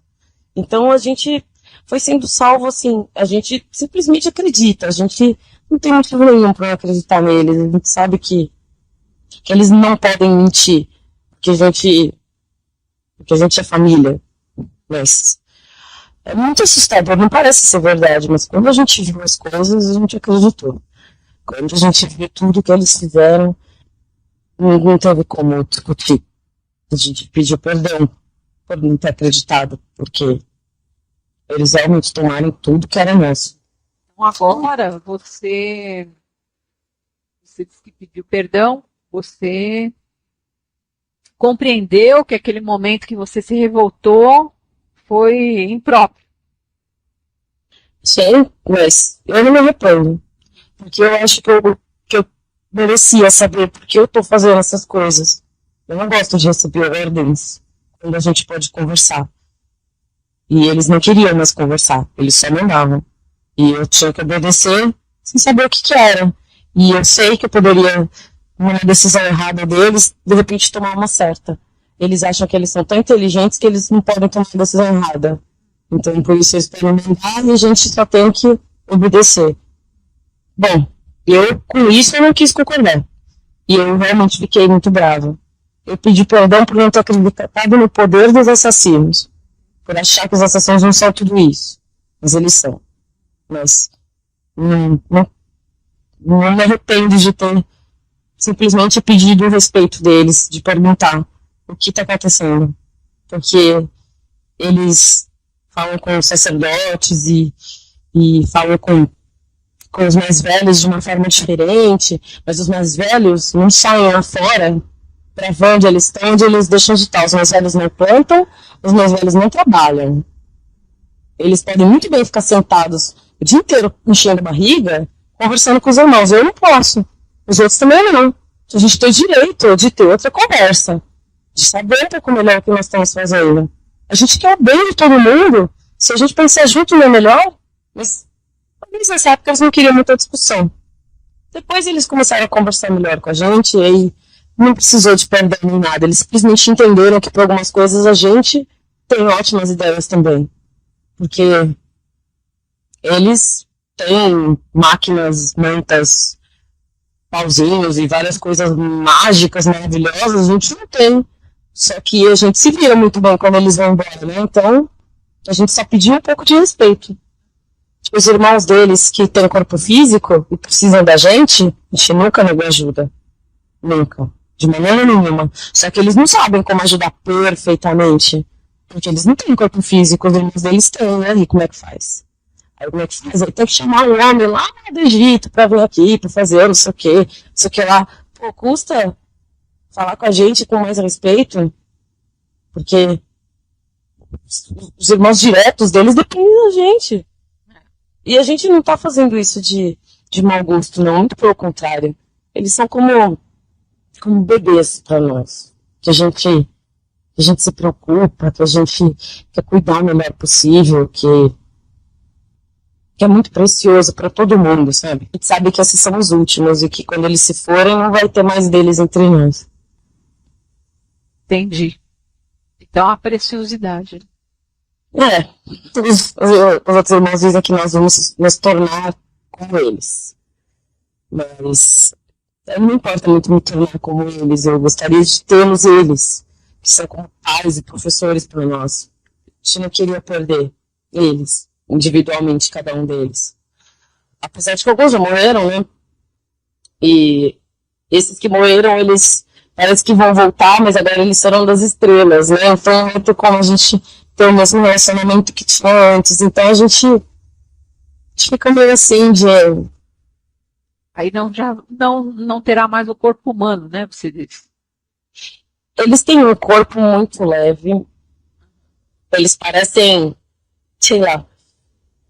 Então a gente foi sendo salvo assim, a gente simplesmente acredita, a gente não tem motivo nenhum para acreditar neles, a gente sabe que eles não podem mentir, porque a gente é família, mas é muito assustador, não parece ser verdade, mas quando a gente viu as coisas, a gente acreditou. Quando a gente viu tudo que eles fizeram, não teve como discutir. A gente pediu perdão por não ter acreditado, porque eles realmente tomaram tudo que era nosso. Então agora você disse que pediu perdão, você compreendeu que aquele momento que você se revoltou foi impróprio. Sim, mas eu não me arrependo. Porque eu acho que eu merecia saber por que eu tô fazendo essas coisas. Eu não gosto de receber ordens quando a gente pode conversar. E eles não queriam mais conversar, eles só mandavam. E eu tinha que obedecer sem saber o que que era. E eu sei que eu poderia, numa decisão errada deles, de repente tomar uma certa. Eles acham que eles são tão inteligentes que eles não podem tomar uma decisão errada. Então, por isso eles podem mandar e a gente só tem que obedecer. Bom, eu com isso eu não quis concordar. E eu realmente fiquei muito brava. Eu pedi perdão por não ter acreditado no poder dos assassinos. Por achar que os assassinos não são tudo isso. Mas eles são. Mas não me arrependo de ter simplesmente pedido o respeito deles, de perguntar o que está acontecendo. Porque eles falam com os sacerdotes e falam com os mais velhos de uma forma diferente, mas os mais velhos não saem lá fora para ver onde eles estão, onde eles deixam de estar. Os mais velhos não plantam, os mais velhos não trabalham. Eles podem muito bem ficar sentados o dia inteiro enchendo a barriga, conversando com os irmãos. Eu não posso. Os outros também não. A gente tem direito de ter outra conversa, de saber um pouco melhor o que nós estamos fazendo. A gente quer o bem de todo mundo. Se a gente pensar junto, não é melhor? Mas talvez nessa época eles não queriam muita discussão. Depois eles começaram a conversar melhor com a gente, e aí não precisou de perdão nem nada. Eles simplesmente entenderam que para algumas coisas a gente tem ótimas ideias também. Porque eles têm máquinas, mantas, pauzinhos e várias coisas mágicas, maravilhosas, a gente não tem. Só que a gente se vira muito bem quando eles vão embora, né? Então, a gente só pediu um pouco de respeito. Os irmãos deles que têm corpo físico e precisam da gente, a gente nunca negou ajuda. Nunca. De maneira nenhuma. Só que eles não sabem como ajudar perfeitamente. Porque eles não têm corpo físico, os irmãos deles têm, né? E como é que faz? Aí como é que faz? Aí tem que chamar um homem lá do Egito pra vir aqui, pra fazer não sei o que, não sei o que lá. Pô, custa falar com a gente com mais respeito, porque os irmãos diretos deles dependem da gente. E a gente não tá fazendo isso de mau gosto, não, muito pelo contrário. Eles são como bebês para nós, que a gente se preocupa, que a gente quer cuidar o melhor possível, que é muito precioso para todo mundo, sabe? A gente sabe que esses são os últimos e que quando eles se forem não vai ter mais deles entre nós. Entendi. Então, a preciosidade. Os outros irmãos dizem que nós vamos nos tornar como eles. Mas não importa muito me tornar como eles, eu gostaria de tê-los eles, que são como pais e professores para nós. A gente não queria perder eles, individualmente, cada um deles. Apesar de que alguns já morreram, né? E esses que morreram, eles parece que vão voltar, mas agora eles serão das estrelas, né? Então, muito como a gente ter o mesmo relacionamento que tinha antes. Então, a gente fica meio assim de... Aí não terá mais o corpo humano, né? Você disse. Eles têm um corpo muito leve. Eles parecem, sei lá,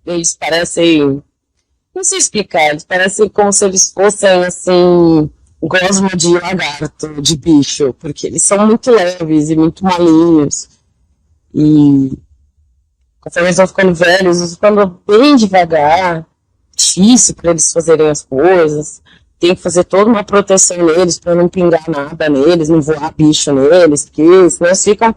não sei explicar, eles parecem como se eles fossem, assim, gosma de lagarto, de bicho, porque eles são muito leves e muito molinhos. E conforme eles vão ficando velhos, eles vão ficando bem devagar, difícil para eles fazerem as coisas. Tem que fazer toda uma proteção neles para não pingar nada neles, não voar bicho neles, porque senão eles ficam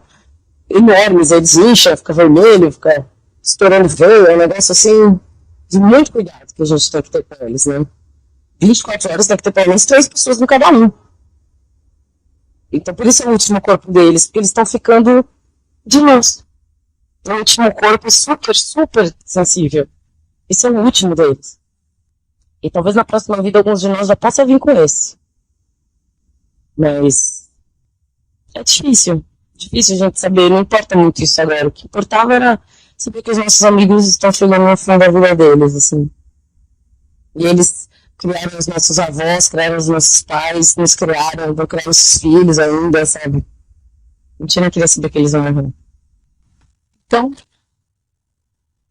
enormes, eles incham, fica vermelho, fica estourando veia, é um negócio assim de muito cuidado que a gente tem que ter com eles, né? 24 horas tem que ter pelo menos 3 pessoas no cada um. Então por isso é o último corpo deles, porque eles estão ficando de luz. É o último corpo super, super sensível. Esse é o último deles. E talvez na próxima vida alguns de nós já possam vir com esse. Mas é difícil. Difícil a gente saber, não importa muito isso agora. O que importava era saber que os nossos amigos estão chegando no fim da vida deles, assim. E eles criaram os nossos avós, criaram os nossos pais, nos criaram, vão criar os filhos ainda, sabe? A gente não queria saber que eles vão morrer. Então,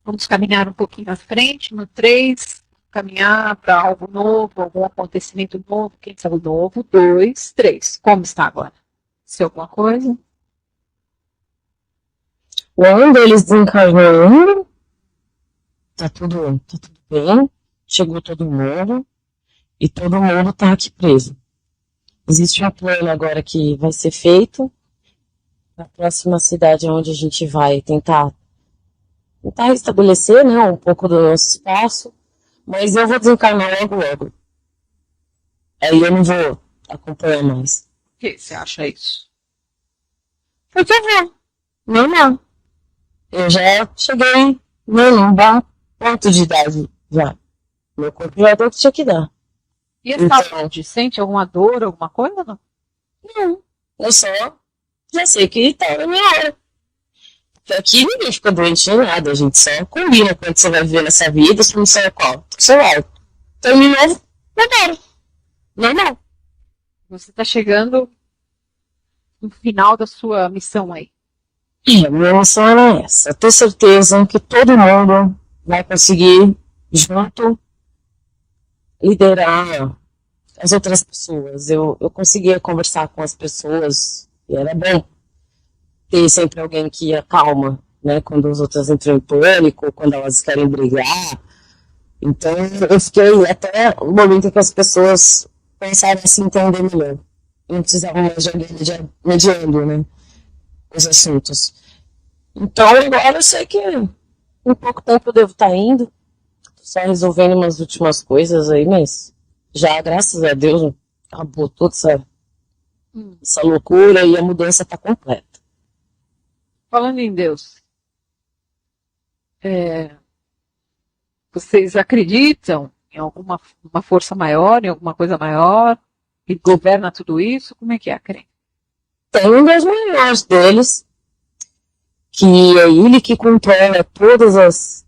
vamos caminhar um pouquinho à frente, no 3, caminhar para algo novo, algum acontecimento novo, quem sabe novo, 2, 3. Como está agora? Se alguma coisa? Um deles desencarnou ainda, tá tudo bem, chegou todo mundo, e todo mundo tá aqui preso. Existe um plano agora que vai ser feito, na próxima cidade onde a gente vai tentar restabelecer, né, um pouco do nosso espaço, mas eu vou desencarnar logo. Aí eu não vou acompanhar mais. Por que você acha isso? Porque eu vou. Normal. Eu já cheguei num bom ponto de idade já. Meu corpo já deu o que tinha que dar. E a saúde? Sente alguma dor, alguma coisa, não? Não. Eu só já sei que tá na minha hora. Porque aqui ninguém fica doente nem nada. A gente só combina quando você vai viver nessa vida, se não sei qual. Seu alto. Terminou, agora. Normal. Você está chegando no final da sua missão aí. A minha missão era essa. Ter certeza que todo mundo vai conseguir, junto, liderar as outras pessoas. Eu conseguia conversar com as pessoas e era bom ter sempre alguém que acalma, né? Quando as outras entram em pânico, quando elas querem brigar. Então eu fiquei até o momento em que as pessoas pensaram a se entender melhor. Não precisavam mais de alguém mediando, né? Os assuntos. Então agora eu sei que em pouco tempo eu devo estar indo, só resolvendo umas últimas coisas aí, mas já, graças a Deus, acabou toda essa loucura e a mudança está completa. Falando em Deus, vocês acreditam em alguma uma força maior, em alguma coisa maior, que governa tudo isso? Como é que é a crença? Tem um dos maiores deles, que é ele que controla todas as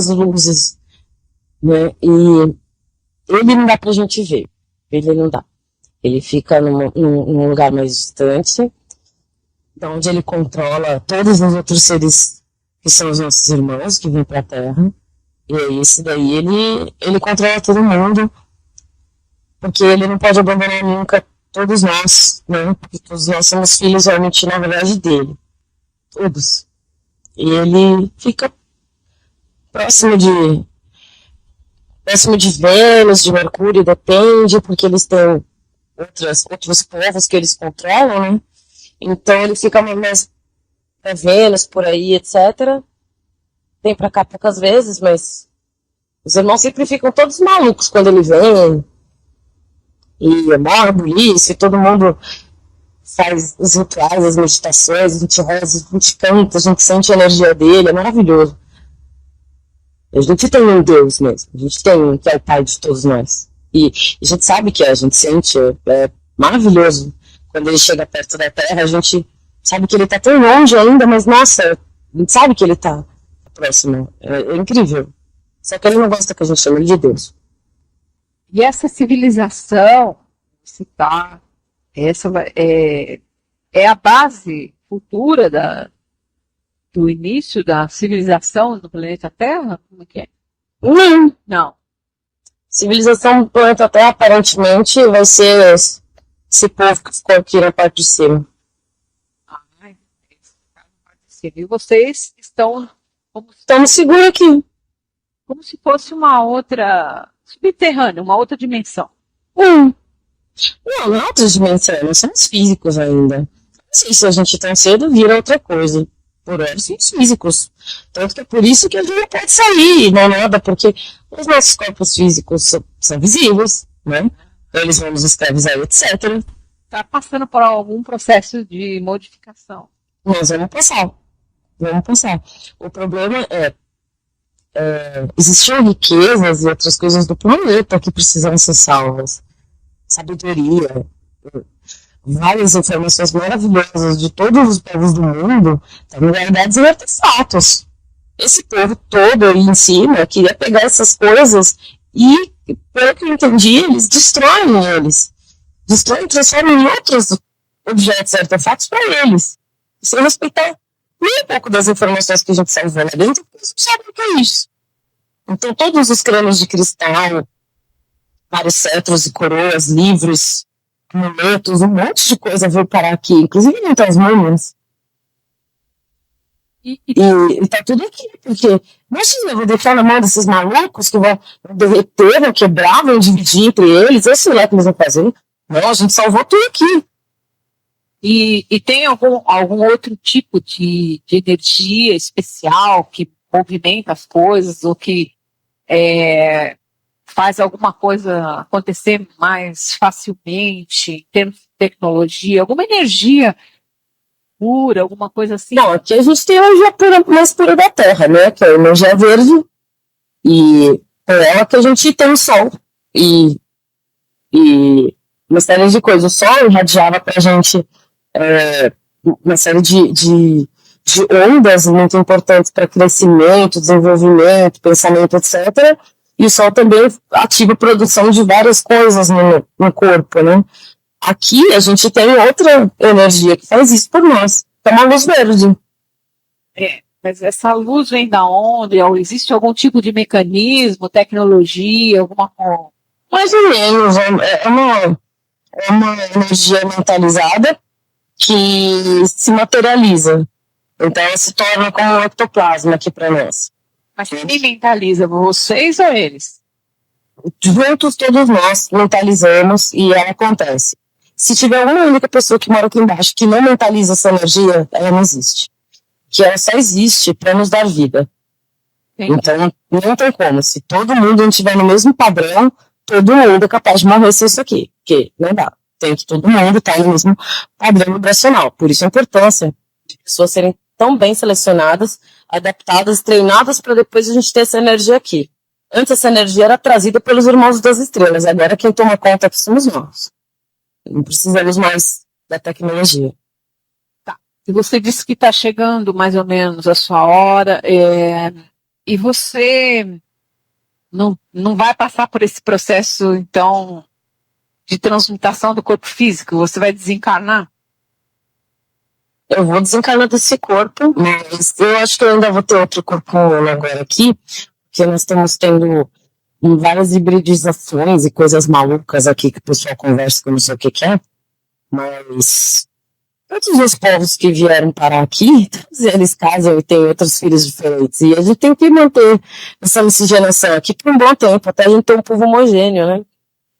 luzes, né? E ele não dá pra gente ver, ele não dá. Ele fica num lugar mais distante, da onde ele controla todos os outros seres que são os nossos irmãos que vêm pra Terra. E é esse daí, ele controla todo mundo, porque ele não pode abandonar nunca todos nós, né? Porque todos nós somos filhos realmente, na verdade, dele. Todos. E ele fica próximo de Vênus, de Mercúrio, depende, porque eles têm outros povos que eles controlam, né? Então ele fica mais pra Vênus, por aí, etc. Vem pra cá poucas vezes, mas os irmãos sempre ficam todos malucos quando ele vem. E é maior bulice, todo mundo faz os rituais, as meditações, a gente reza, a gente canta, a gente sente a energia dele, é maravilhoso. A gente tem um Deus mesmo, a gente tem um que é o Pai de todos nós. E a gente sabe que a gente sente, é maravilhoso. Quando ele chega perto da Terra, a gente sabe que ele está tão longe ainda, mas nossa, a gente sabe que ele está próximo. É incrível. Só que ele não gosta que a gente chame ele de Deus. E essa civilização, citar, essa é a base futura do início da civilização no planeta Terra? Como é que é? Não. Não. Civilização do planeta Terra, aparentemente, vai ser esse povo que ficou aqui na parte de cima. E vocês estão Estamos seguros aqui. Como se fosse uma outra subterrânea, uma outra dimensão. Não, não é outra dimensão, nós somos físicos ainda. Não sei se a gente tão cedo vira outra coisa. Por hora somos físicos. Tanto que é por isso que a gente não pode sair, não é nada, porque os nossos corpos físicos são visíveis, né? Eles vão nos escravizar, etc. Está passando por algum processo de modificação. Nós vamos passar. O problema existiam riquezas e outras coisas do planeta que precisam ser salvas. Sabedoria, várias informações maravilhosas de todos os povos do mundo estão guardadas em artefatos. Esse povo todo aí em cima queria pegar essas coisas e, pelo que eu entendi, eles destroem eles. Destroem e transformam em outros objetos e artefatos para eles. Sem respeitar nem um pouco das informações que a gente salvou lá dentro, porque eles não sabem o que é isso. Então, todos os crânios de cristal, vários cetros e coroas, livros, amuletos, um monte de coisa veio parar aqui, inclusive muitas múmias. E tá tudo aqui, porque imagina, eu vou deixar na mão desses malucos que vão derreter, vão quebrar, vão dividir entre eles, eu sei lá o que eles vão fazer. Não, a gente salvou tudo aqui. E tem algum outro tipo de energia especial que movimenta as coisas ou que faz alguma coisa acontecer mais facilmente em termos de tecnologia? Alguma energia pura, alguma coisa assim? Não, aqui a gente tem a energia pura, mais pura da Terra, né? Que é a energia verde. E com ela que a gente tem o Sol. E uma série de coisas. O Sol irradiava pra gente uma série de ondas muito importantes para crescimento, desenvolvimento, pensamento, etc. E o Sol também ativa a produção de várias coisas no corpo, né? Aqui a gente tem outra energia que faz isso por nós, que é uma luz verde. Mas essa luz vem da onde? Ou existe algum tipo de mecanismo, tecnologia, alguma coisa? Mais ou menos, é uma energia mentalizada que se materializa. Então ela se torna como um ectoplasma aqui para nós. Mas quem mentaliza, vocês ou eles? Juntos todos nós mentalizamos e ela acontece. Se tiver uma única pessoa que mora aqui embaixo que não mentaliza essa energia, ela não existe. Que ela só existe para nos dar vida. Entendi. Então não tem como. Se todo mundo não estiver no mesmo padrão, todo mundo é capaz de morrer sem isso aqui. Porque não dá. Tem que todo mundo estar no mesmo padrão vibracional. Por isso a importância de pessoas serem tão bem selecionadas, adaptadas, treinadas para depois a gente ter essa energia aqui. Antes essa energia era trazida pelos irmãos das estrelas, agora quem toma conta aqui somos nós. Não precisamos mais da tecnologia. Tá. E você disse que está chegando mais ou menos a sua hora, e você não vai passar por esse processo, então, de transmutação do corpo físico? Você vai desencarnar? Eu vou desencarnar desse corpo, mas eu acho que eu ainda vou ter outro corpo agora aqui, porque nós estamos tendo várias hibridizações e coisas malucas aqui que o pessoal conversa que eu não sei o que é, mas todos os povos que vieram parar aqui, todos eles casam e têm outros filhos diferentes, e a gente tem que manter essa miscigenação aqui por um bom tempo, até a gente ter um povo homogêneo, né?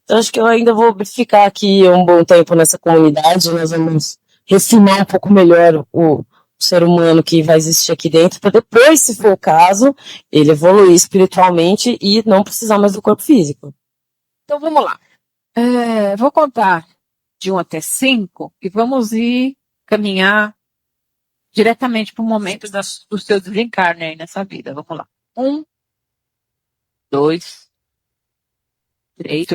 Então acho que eu ainda vou ficar aqui um bom tempo nessa comunidade, nós vamos refinar um pouco melhor o ser humano que vai existir aqui dentro, para depois, se for o caso, ele evoluir espiritualmente e não precisar mais do corpo físico. Então vamos lá. Vou contar de 1 até 5 e vamos caminhar diretamente para o momento do seu desencarne aí nessa vida. Vamos lá. 1, 2, 3,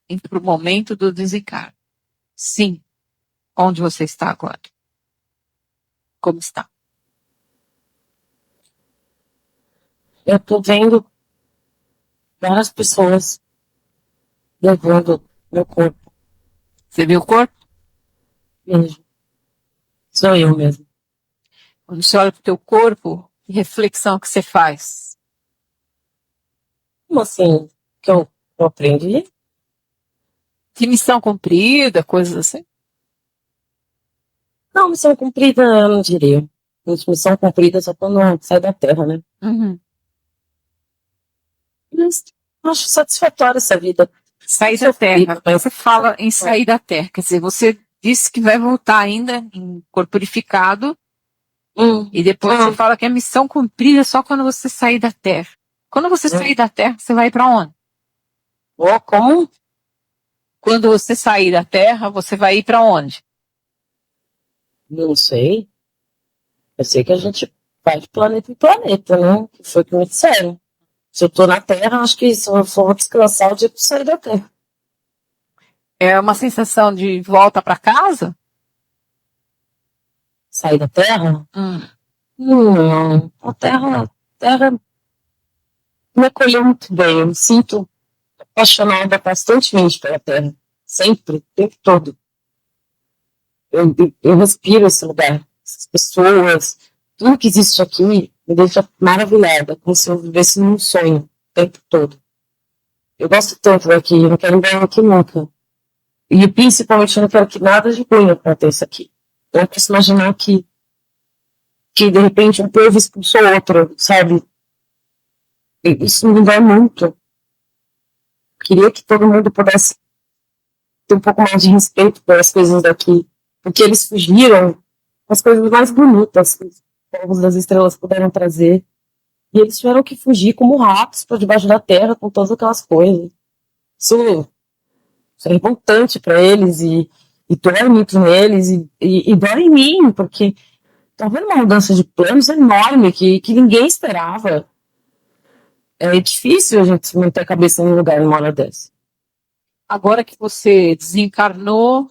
indo para o momento do desencarne. 5. Onde você está agora? Como está? Eu tô vendo várias pessoas levando meu corpo. Você viu o corpo? Mesmo. Sou eu mesmo. Quando você olha para o teu corpo, que reflexão que você faz? Como assim? Que eu aprendi? Que missão cumprida, coisas assim? Não, missão cumprida eu não diria. Missão cumprida só quando sai da Terra, né? Uhum. Mas acho satisfatória essa vida. Sair da Terra. Você fala em sair da Terra. Quer dizer, você disse que vai voltar ainda em corporificado. E depois você fala que a missão cumprida só quando você sair da Terra. Quando você sair da Terra, você vai para onde? Como? Quando você sair da Terra, você vai ir para onde? Não sei. Eu sei que a gente vai de planeta em planeta, né? Foi o que me disseram. Se eu tô na Terra, acho que se eu for descansar, eu dia que sair da Terra. É uma sensação de volta para casa? Sair da Terra? Não. A Terra me acolheu muito bem. Eu me sinto apaixonada constantemente pela Terra. Sempre, o tempo todo. Eu respiro esse lugar. Essas pessoas, tudo que existe aqui me deixa maravilhada, como se eu vivesse num sonho o tempo todo. Eu gosto tanto daqui, eu não quero ir aqui nunca. E principalmente eu não quero que nada de ruim aconteça aqui. Eu não posso imaginar que que de repente um povo expulsou outro, sabe? E isso me dói muito. Queria que todo mundo pudesse ter um pouco mais de respeito pelas coisas daqui, porque eles fugiram com as coisas mais bonitas que os povos das estrelas puderam trazer. E eles tiveram que fugir como ratos para debaixo da terra com todas aquelas coisas. Isso é revoltante para eles e dói muito neles e dói em mim, porque tá vendo uma mudança de planos enorme que ninguém esperava. É difícil a gente manter a cabeça no lugar numa hora dessa. Agora que você desencarnou,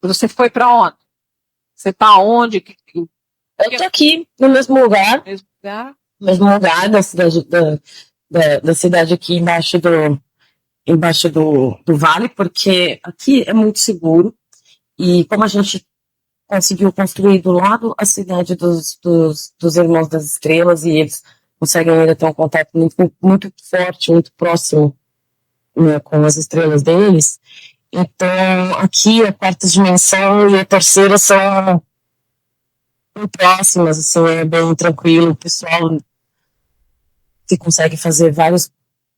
você foi para onde? Você está onde? Eu tô aqui no mesmo lugar, Mesmo lugar? mesmo lugar da cidade aqui embaixo do vale, porque aqui é muito seguro. E como a gente conseguiu construir do lado a cidade dos Irmãos das Estrelas, e eles conseguem ainda ter um contato muito, muito forte, muito próximo, né, com as estrelas deles. Então, aqui a quarta dimensão e a terceira são bem próximas, assim, é bem tranquilo. O pessoal que consegue fazer vários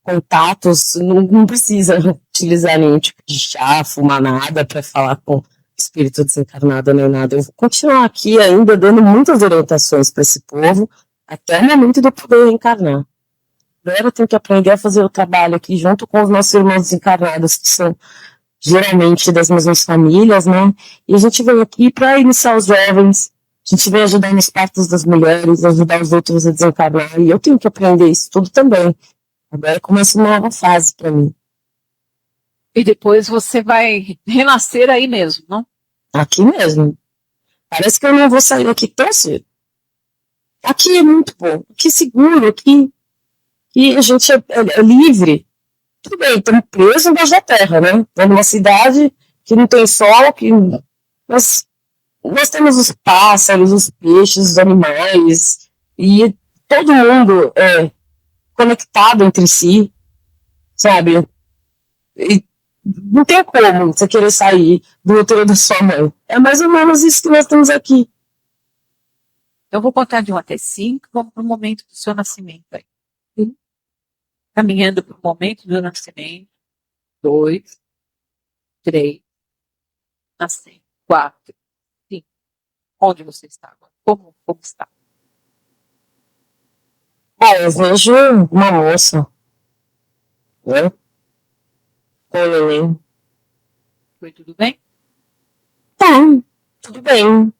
contatos, não precisa utilizar nenhum tipo de chá, fumar nada para falar com espírito desencarnado nem nada. Eu vou continuar aqui ainda dando muitas orientações para esse povo até o momento de eu poder reencarnar. Agora eu tenho que aprender a fazer o trabalho aqui junto com os nossos irmãos desencarnados, que são geralmente das mesmas famílias, né? E a gente vem aqui para iniciar os jovens, a gente vem ajudar nos partos das mulheres, ajudar os outros a desencarnar, e eu tenho que aprender isso tudo também. Agora começa uma nova fase para mim. E depois você vai renascer aí mesmo, não? Aqui mesmo. Parece que eu não vou sair daqui tão cedo. Aqui é muito bom, aqui é seguro, aqui a gente é livre. Tudo bem, estamos presos embaixo da terra, né? Estamos numa cidade que não tem sol, mas nós temos os pássaros, os peixes, os animais, e todo mundo é conectado entre si, sabe? E não tem como você querer sair do útero da sua mãe. É mais ou menos isso que nós temos aqui. Eu vou contar de 1 até 5, vamos para o momento do seu nascimento aí. Caminhando para o momento do nascimento. 2, 3, nascendo. 4, 5. Onde você está agora? Como está? Bom, eu vejo uma moça, né? Com o neném. Foi tudo bem? Tá, tudo bem.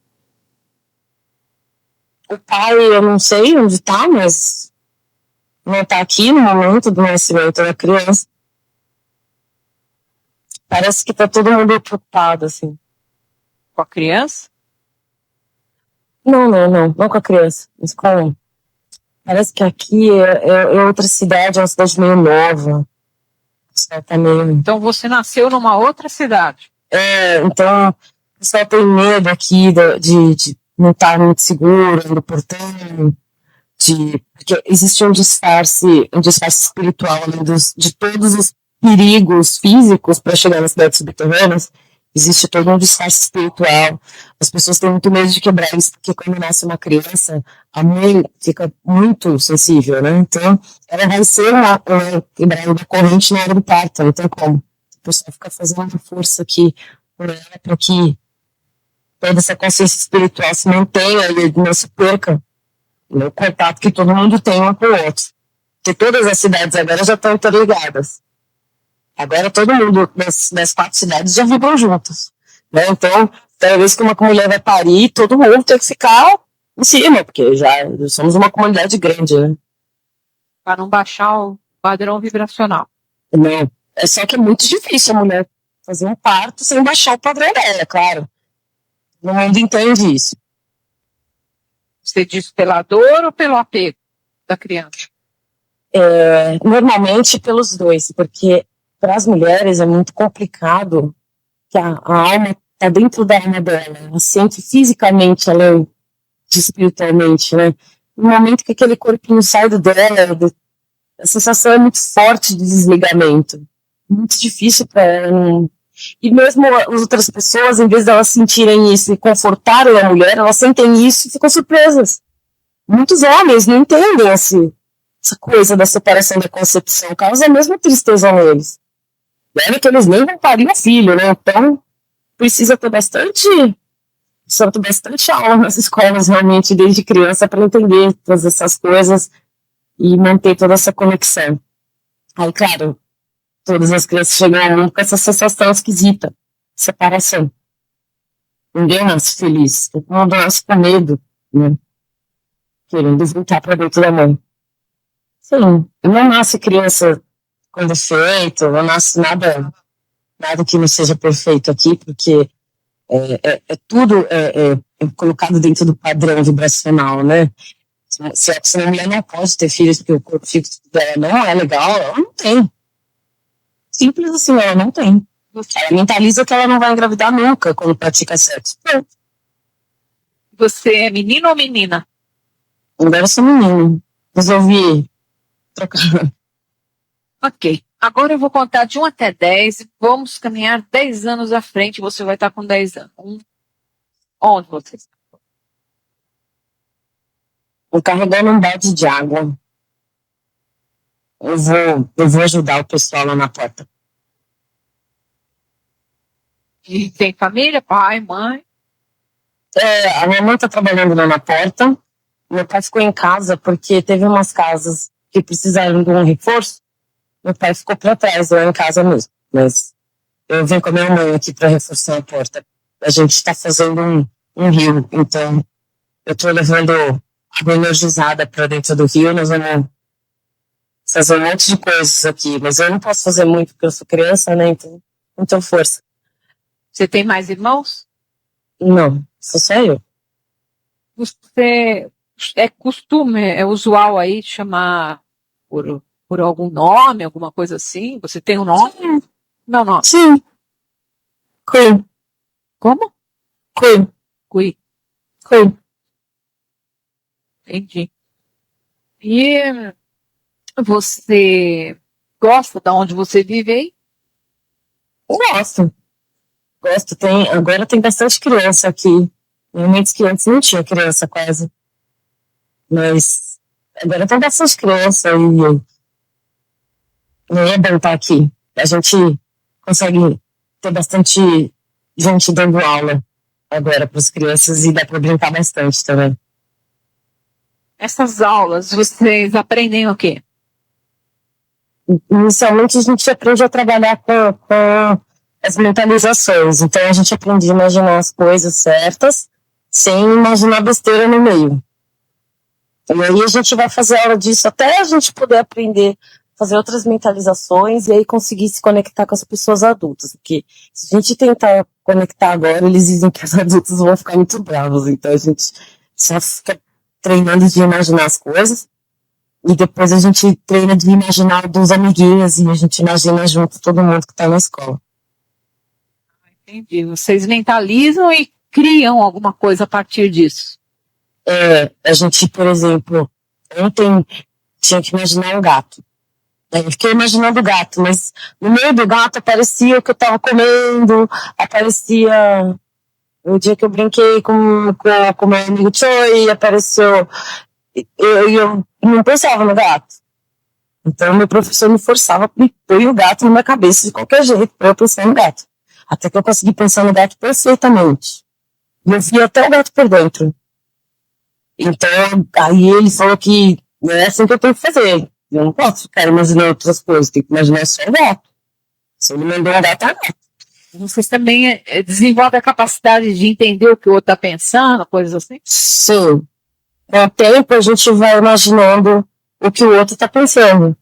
O pai, eu não sei onde tá, mas não tá aqui no momento do nascimento da criança. Parece que tá todo mundo preocupado, assim. Com a criança? Não com a criança, mas com... Parece que aqui é outra cidade, é uma cidade meio nova. Tá meio... Então você nasceu numa outra cidade. Então o pessoal tem medo aqui de não estar muito seguro no portão, porque existe um disfarce espiritual, além de todos os perigos físicos para chegar nas cidades subterrâneas, existe todo um disfarce espiritual. As pessoas têm muito medo de quebrar isso, porque quando nasce uma criança, a mãe fica muito sensível, né? Então, ela vai ser uma quebrada da corrente na hora do parto, não tem como. O pessoal fica fazendo uma força aqui por ela para que toda essa consciência espiritual se mantenha e não se perca no contato que todo mundo tem um com o outro. Porque todas as cidades agora já estão interligadas. Agora todo mundo das 4 cidades já vibram juntos. Né? Então, cada vez que uma mulher vai parir, todo mundo tem que ficar em cima, porque já somos uma comunidade grande, né? Para não baixar o padrão vibracional. Não. É só que é muito difícil a mulher fazer um parto sem baixar o padrão dela, claro. No mundo entende isso. Você diz pela dor ou pelo apego da criança? Normalmente pelos dois, porque para as mulheres é muito complicado que a alma está dentro da alma dela, ela sente fisicamente além de espiritualmente, né? No momento que aquele corpinho sai dela, a sensação é muito forte de desligamento, muito difícil para ela. E mesmo as outras pessoas, em vez de elas sentirem isso e confortarem a mulher, elas sentem isso e ficam surpresas. Muitos homens não entendem essa coisa da separação da concepção, causa a mesma tristeza neles. Deve que eles nem vão parir um filho, né? Então, precisa ter bastante aula nas escolas, realmente, desde criança, para entender todas essas coisas e manter toda essa conexão. Aí, claro, todas as crianças chegam ao mundo com essa sensação esquisita, separação. Ninguém nasce feliz, todo mundo nasce com medo, né? Querendo voltar para dentro da mãe. Sim, não nasce criança com defeito, não nasce nada que não seja perfeito aqui, porque tudo colocado dentro do padrão vibracional, né? Se a mulher não pode ter filhos porque o corpo físico dela não é legal, ela não tem. Simples assim, ela não tem. Ela mentaliza que ela não vai engravidar nunca quando pratica sexo. Não. Você é menino ou menina? Agora eu sou menino. Resolvi trocar. Ok. Agora eu vou contar de 1 até 10 e vamos caminhar 10 anos à frente. Você vai estar com 10 anos. Onde você está? Eu carregando um balde de água. Eu vou ajudar o pessoal lá na porta. E tem família? Pai, mãe? A minha mãe está trabalhando lá na porta. Meu pai ficou em casa porque teve umas casas que precisaram de um reforço. Meu pai ficou para trás, lá em casa mesmo. Mas eu vim com a minha mãe aqui para reforçar a porta. A gente está fazendo um rio, então eu estou levando água energizada para dentro do rio. Nós vamos fazer um monte de coisas aqui, mas eu não posso fazer muito porque eu sou criança, né? Então não tenho força. Você tem mais irmãos? Não, só eu. Você é costume, é usual aí chamar por algum nome, alguma coisa assim? Você tem um nome? Sim. Meu nome. Sim. Queen. Como? Queen. Cui. Queen. Entendi. E você gosta de onde você vive aí? Gosto. Agora tem bastante criança aqui. Momentos que antes não tinha criança quase. Mas agora tem bastante criança e é bom estar aqui. A gente consegue ter bastante gente dando aula agora para as crianças e dá para brincar bastante também. Essas aulas, vocês aprendem o quê? Inicialmente a gente aprende a trabalhar com as mentalizações. Então a gente aprende a imaginar as coisas certas sem imaginar besteira no meio. E aí a gente vai fazer aula disso até a gente poder aprender a fazer outras mentalizações e aí conseguir se conectar com as pessoas adultas. Porque se a gente tentar conectar agora, eles dizem que os adultos vão ficar muito bravos. Então a gente só fica treinando de imaginar as coisas. E depois a gente treina de imaginar dos amiguinhos e a gente imagina junto todo mundo que está na escola. Entendi. Vocês mentalizam e criam alguma coisa a partir disso. A gente, por exemplo, ontem tinha que imaginar um gato. Aí eu fiquei imaginando o gato, mas no meio do gato aparecia o que eu estava comendo, aparecia o dia que eu brinquei com meu amigo Choi, apareceu. Eu não pensava no gato. Então meu professor me forçava a pôr o gato na minha cabeça de qualquer jeito para eu pensar no gato. Até que eu consegui pensar no gato perfeitamente. E eu vi até o gato por dentro. Então, aí ele falou que não é assim que eu tenho que fazer. Eu não posso ficar imaginando outras coisas, tenho que imaginar só o gato. Se ele mandou um gato, é gato. Vocês também desenvolvem a capacidade de entender o que o outro está pensando, coisas assim? Sim. Com o tempo, a gente vai imaginando o que o outro está pensando.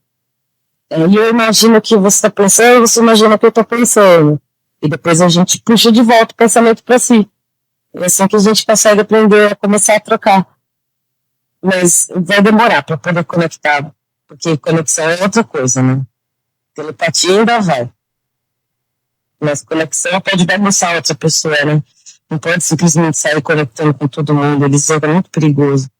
Aí eu imagino o que você está pensando, você imagina o que eu estou pensando. E depois a gente puxa de volta o pensamento para si. É assim que a gente consegue aprender a começar a trocar. Mas vai demorar para poder conectar, porque conexão é outra coisa, né? Telepatia ainda vai. Mas conexão pode bagunçar outra pessoa, né? Não pode simplesmente sair conectando com todo mundo, eles é muito perigoso.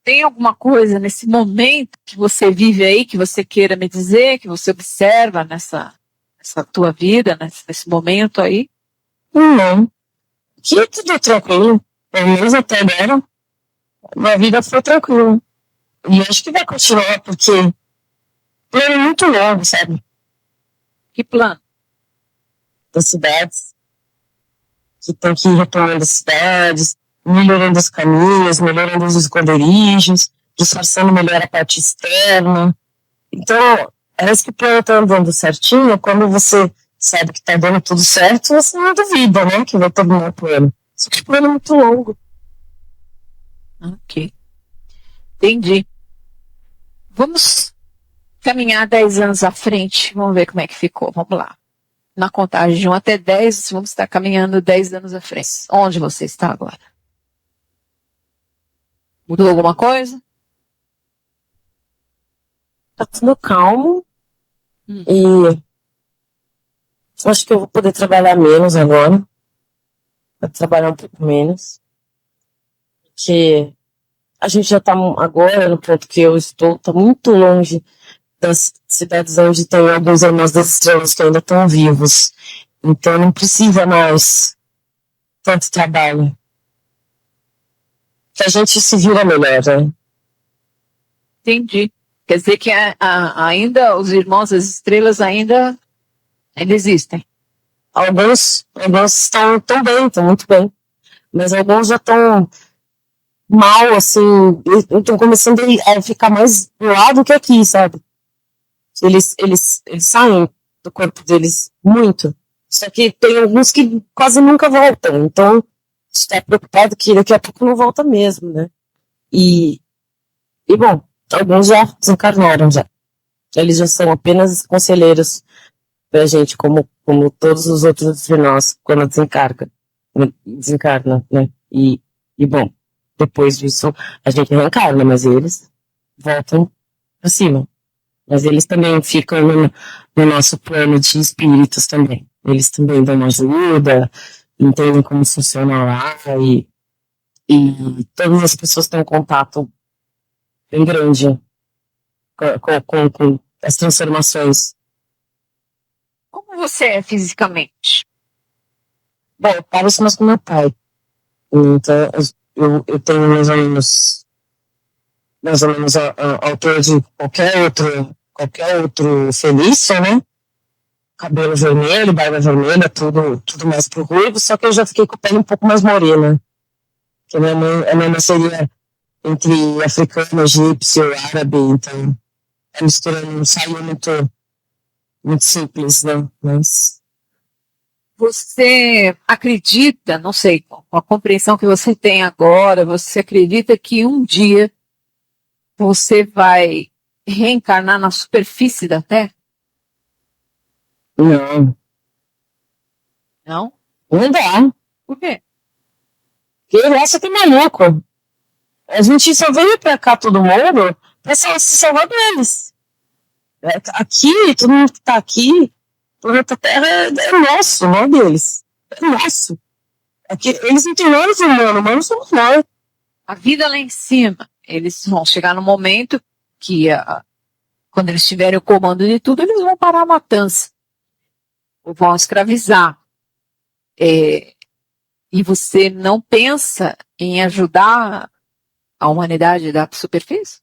Tem alguma coisa nesse momento que você vive aí, que você queira me dizer, que você observa nessa essa tua vida, nesse momento aí? Não. Que tudo tranquilo. Pelo menos até agora, minha vida foi tranquila. E acho que vai continuar, porque o plano é muito longo, sabe? Que plano? Das cidades. Que tem que ir retomando as cidades, melhorando os caminhos, melhorando os esconderijos, disfarçando melhor a parte externa. Então, parece que o plano está andando certinho. Quando você sabe que está dando tudo certo, você não duvida, né? Que vai terminar o plano. Só que o plano é muito longo. Ok. Entendi. Vamos caminhar 10 anos à frente. Vamos ver como é que ficou. Vamos lá. Na contagem de 1 até 10, vamos estar caminhando 10 anos à frente. Onde você está agora? Mudou alguma coisa? Tá tudo calmo. E acho que eu vou poder trabalhar menos agora. Vou trabalhar um pouco menos. Porque a gente já tá agora no ponto que eu estou, tá muito longe das cidades onde tem alguns irmãos das estrelas que ainda estão vivos. Então não precisa mais tanto trabalho. Que a gente se vira melhor, né? Entendi. Quer dizer que ainda os irmãos das estrelas ainda existem. Alguns estão bem, estão muito bem. Mas alguns já estão mal, assim, estão começando a ficar mais do lado que aqui, sabe? Eles saem do corpo deles muito. Só que tem alguns que quase nunca voltam. Então, está preocupado que daqui a pouco não volta mesmo, né? E bom, alguns já desencarnaram já. Eles já são apenas conselheiros pra gente, como todos os outros de nós, quando desencarna, né? E bom, depois disso a gente reencarna, mas eles voltam pra cima. Mas eles também ficam no nosso plano de espíritos também. Eles também dão uma ajuda, entendem como funciona lá e todas as pessoas têm um contato bem grande com as transformações. Como você é fisicamente? Bom, eu pareço mais com meu pai. Então, eu tenho mais ou menos a altura de qualquer outro felício, né? Cabelo vermelho, barba vermelha, tudo mais pro ruivo, só que eu já fiquei com a pele um pouco mais morena. Porque a minha mãe seria entre africano, egípcio, árabe, então a mistura não saiu muito simples, né? Mas Você acredita, não sei, com a compreensão que você tem agora, você acredita que um dia você vai reencarnar na superfície da Terra? não Não? dá. Por quê? Porque essa que é maluco. A gente só veio pra cá, todo mundo, pra se salvar deles. Aqui, todo mundo que tá aqui, o planeta Terra é nosso, não é deles. É nosso. Aqui, eles não têm nada de humano, humanos somos nós. A vida lá em cima, eles vão chegar no momento que, quando eles tiverem o comando de tudo, eles vão parar a matança. Ou vão escravizar. E você não pensa em ajudar a humanidade da superfície?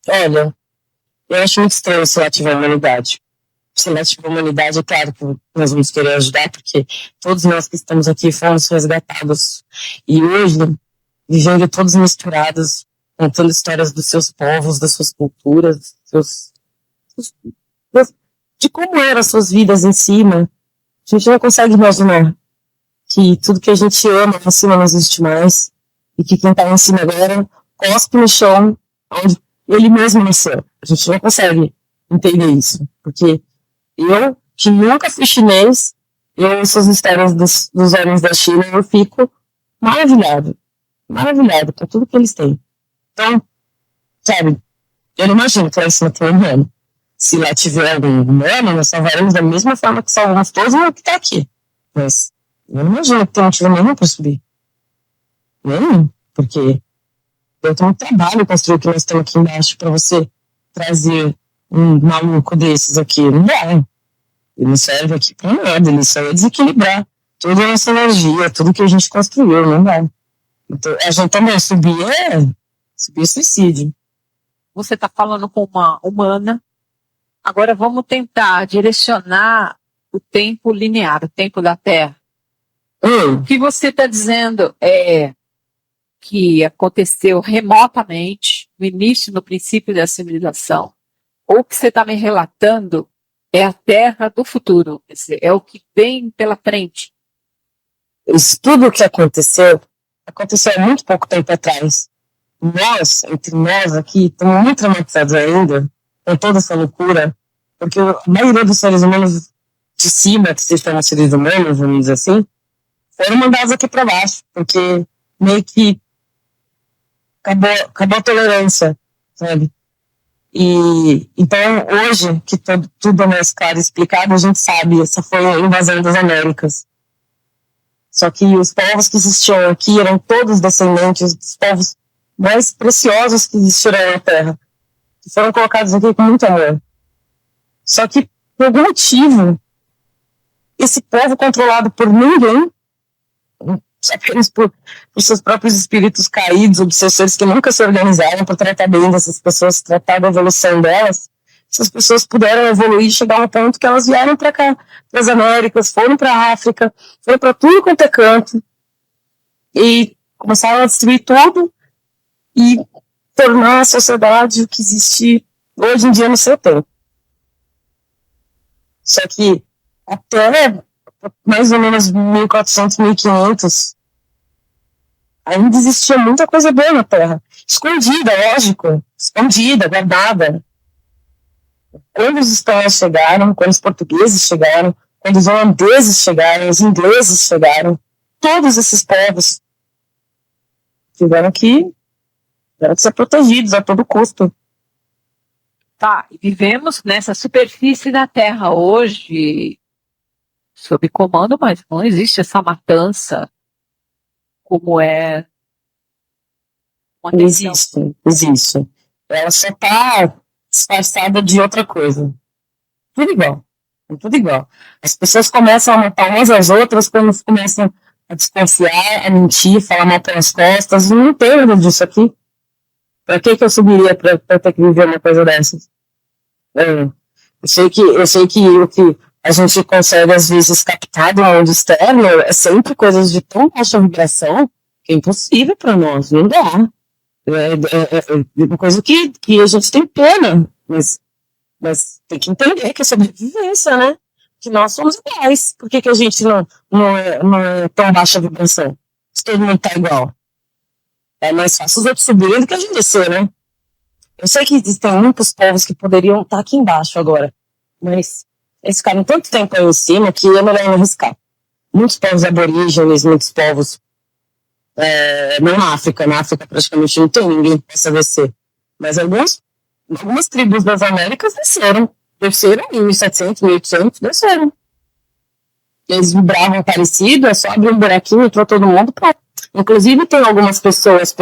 Olha, eu acho muito estranho se lá tiver humanidade. Se lá tiver humanidade, é claro que nós vamos querer ajudar, porque todos nós que estamos aqui fomos resgatados. E hoje, vivendo todos misturados, contando histórias dos seus povos, das suas culturas, de como eram as suas vidas em cima, a gente não consegue imaginar que tudo que a gente ama lá em cima não existe mais, e que quem está em cima agora cospe no chão onde ele mesmo nasceu. A gente não consegue entender isso, porque eu, que nunca fui chinês, eu ouço as histórias dos homens da China, eu fico maravilhado com tudo que eles têm. Então, sabe, eu não imagino que lá em cima tem um humano. Se lá tiver algum humano, nós salvaremos da mesma forma que salvamos todos o que está aqui. Mas eu não imagino que não tiver nenhum para subir. Nenhum, porque eu tenho um trabalho construir o que nós estamos aqui embaixo para você trazer um maluco desses aqui. Não dá. Ele não serve aqui para nada, ele só vai desequilibrar toda a nossa energia, tudo que a gente construiu, não vai. Então, a gente também subir é suicídio. Você está falando com uma humana. Agora vamos tentar direcionar o tempo linear, o tempo da Terra. O que você está dizendo é que aconteceu remotamente, no início, no princípio da civilização. Ou o que você está me relatando é a Terra do futuro, quer dizer, é o que vem pela frente. Isso tudo o que aconteceu há muito pouco tempo atrás. Entre nós aqui, estamos muito traumatizados ainda com toda essa loucura, porque a maioria dos seres humanos de cima, que se chamam seres humanos, vamos dizer assim, foram mandados aqui para baixo, porque meio que acabou a tolerância, sabe? E então, hoje, que tudo é mais claro e explicado, a gente sabe, essa foi a invasão das Américas. Só que os povos que existiam aqui eram todos descendentes dos povos mais preciosos que existiram na Terra, que foram colocados aqui com muito amor. Só que, por algum motivo, esse povo controlado por ninguém, apenas por seus próprios espíritos caídos, obsessores que nunca se organizaram para tratar bem dessas pessoas, tratar da evolução delas, essas pessoas puderam evoluir e chegar a um ponto que elas vieram para cá, para as Américas, foram para a África, foram para tudo quanto é canto, e começaram a destruir tudo e tornar a sociedade o que existe hoje em dia no seu tempo. Só que até mais ou menos 1400, 1500, ainda existia muita coisa boa na Terra. Escondida, lógico. Escondida, guardada. Quando os espanhóis chegaram, quando os portugueses chegaram, quando os holandeses chegaram, os ingleses chegaram, todos esses povos tiveram que ser protegidos a todo custo. Tá, e vivemos nessa superfície da Terra hoje sob comando, mas não existe essa matança como é. Existe. Ela só está disfarçada de outra coisa. Tudo igual. As pessoas começam a matar umas às outras quando começam a desconfiar, a mentir, falar mal pelas costas. Não tem nada disso aqui. Pra que eu subiria pra ter que viver uma coisa dessas? Eu sei que o que a gente consegue, às vezes, captar do mundo externo é sempre coisas de tão baixa vibração que é impossível para nós, não dá. É uma coisa que a gente tem pena, mas tem que entender que é sobrevivência, né? Que nós somos iguais. Por que a gente não é tão baixa vibração? Se todo mundo tá igual. É mais fácil os outros subirem do que a gente descer, né? Eu sei que existem muitos povos que poderiam estar aqui embaixo agora, mas eles ficaram tanto tempo aí em cima que é melhor não arriscar. Muitos povos aborígenes, muitos povos não na África praticamente não tem ninguém que possa descer, mas algumas tribos das Américas desceram em 1700, 1800, desceram. Eles vibravam parecido, é só abrir um buraquinho, entrou todo mundo, pronto. Inclusive tem algumas pessoas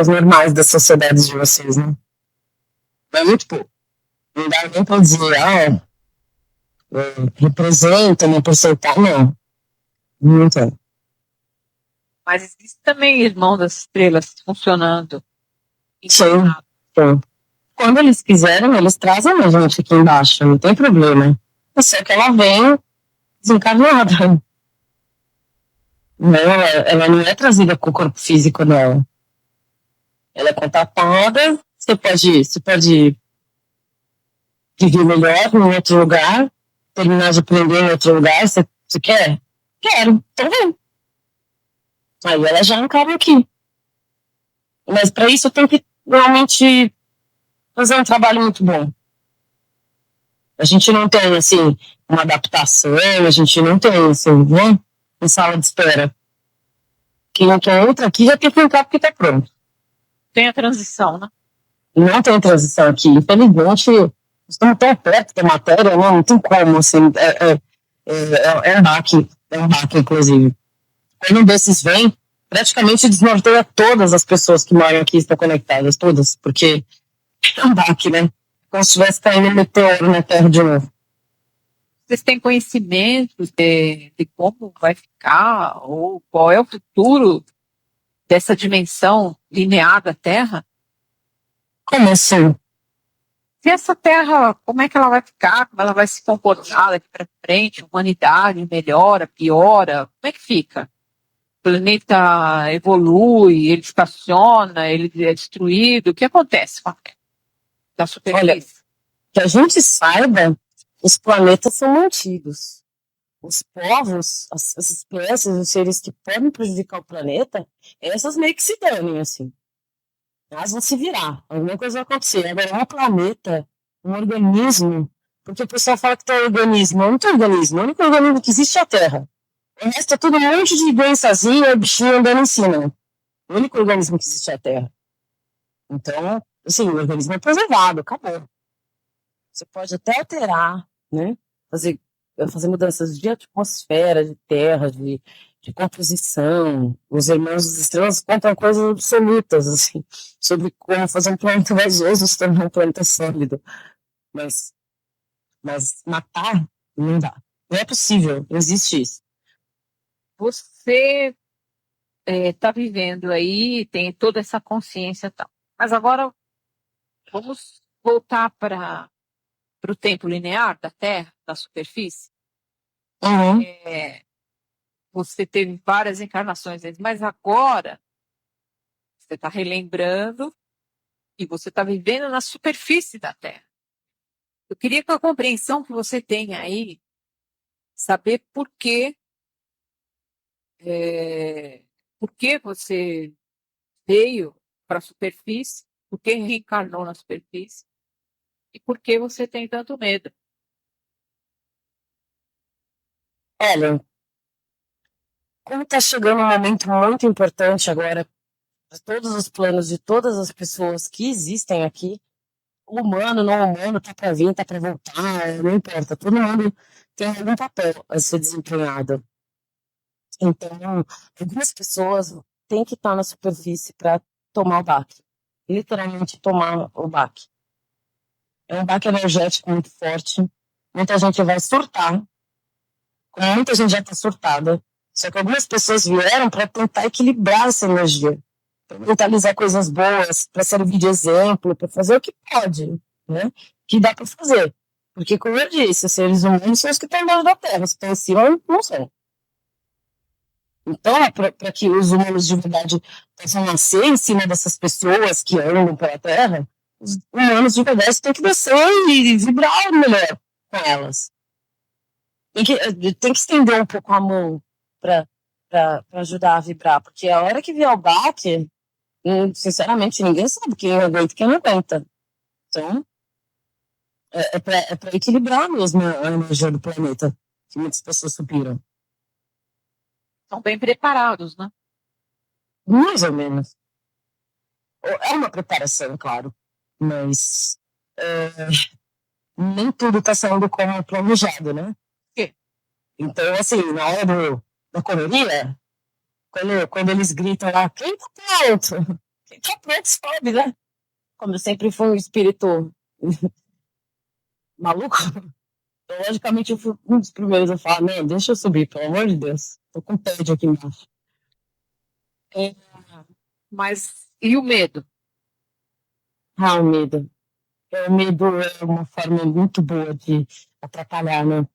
normais das sociedades de vocês, né? Mas muito pouco. Não dá nem pra dizer, representa uma porcentagem, não. Não tem. Mas existe também Irmão das Estrelas funcionando. Sim. Quando eles quiserem, eles trazem a gente aqui embaixo, não tem problema. É só que ela vem desencarnada. Ela não é trazida com o corpo físico dela. Ela é contatada, você pode viver melhor em outro lugar, terminar de aprender em outro lugar, você quer? Quero, então vem. Aí ela já encara aqui. Mas para isso eu tenho que realmente fazer um trabalho muito bom. A gente não tem, assim, uma adaptação, a gente não tem, assim, né? Em sala de espera. Quem entra aqui já tem que entrar porque está pronto. Tem a transição, né? Não tem transição aqui. Infelizmente, estamos tão perto da matéria, né? Não tem como, assim. É um baque, inclusive. Quando um desses vem, praticamente desnorteia todas as pessoas que moram aqui e estão conectadas, todas, porque é um baque, né? Como se estivesse caindo um meteoro na Terra de novo. Vocês têm conhecimento de como vai ficar ou qual é o futuro dessa dimensão linear da Terra? Como assim? Se essa Terra, como é que ela vai ficar? Como ela vai se comportar daqui para frente? A humanidade melhora, piora? Como é que fica? O planeta evolui, ele estaciona, ele é destruído. O que acontece com a Terra? Da superfície? Que a gente saiba, os planetas são mantidos. Os povos, as espécies, os seres que podem prejudicar o planeta, essas meio que se danem, assim. Elas vão se virar, alguma coisa vai acontecer. Agora, um planeta, um organismo, porque o pessoal fala que tem organismo, não tem organismo, o único organismo que existe é a Terra. O resto é tudo um monte de doençazinha, bichinho andando em cima. O único organismo que existe é a Terra. Então, assim, o organismo é preservado, acabou. Você pode até alterar, né? Fazer mudanças de atmosfera, de terra, de composição. Os irmãos das estrelas contam coisas absolutas, assim, sobre como fazer um planeta gasoso se tornar um planeta sólido. Mas matar não dá. Não é possível, não existe isso. Você está vivendo aí, tem toda essa consciência e tal. Mas agora vamos voltar para o tempo linear da Terra, da superfície. Uhum. Você teve várias encarnações, mas agora você está relembrando e você está vivendo na superfície da Terra. Eu queria, com a compreensão que você tem aí, saber por que você veio para a superfície, por que reencarnou na superfície e por que você tem tanto medo. Olha, como está chegando um momento muito importante agora para todos os planos de todas as pessoas que existem aqui, humano, não humano, tá para vir, tá para voltar, não importa, todo mundo tem algum papel a ser desempenhado. Então, algumas pessoas têm que estar na superfície para tomar o baque, literalmente tomar o baque. É um baque energético muito forte, muita gente vai surtar, como muita gente já está surtada, só que algumas pessoas vieram para tentar equilibrar essa energia, para mentalizar coisas boas, para servir de exemplo, para fazer o que pode, né? Que dá para fazer. Porque, como eu disse, os seres humanos são os que estão embaixo da Terra, os que estão em cima não são. Então, para que os humanos de verdade possam nascer em cima dessas pessoas que andam pela Terra, os humanos de verdade têm que descer e vibrar melhor com elas. Tem que estender um pouco a mão para ajudar a vibrar, porque a hora que vier o baque, sinceramente, ninguém sabe quem aguenta e quem não aguenta. Então, é para equilibrar mesmo a energia do planeta, que muitas pessoas subiram. Estão bem preparados, né? Mais ou menos. É uma preparação, claro, mas nem tudo está saindo como planejado, né? Então, assim, na hora da correria, quando eles gritam lá, quem tá pronto? Quem tá pronto sobe, né? Como eu sempre fui um espírito maluco, então, logicamente eu fui um dos primeiros a falar, não, deixa eu subir, pelo amor de Deus. Tô com tédio aqui embaixo. Mas e o medo? O medo. O medo é uma forma muito boa de atrapalhar, né?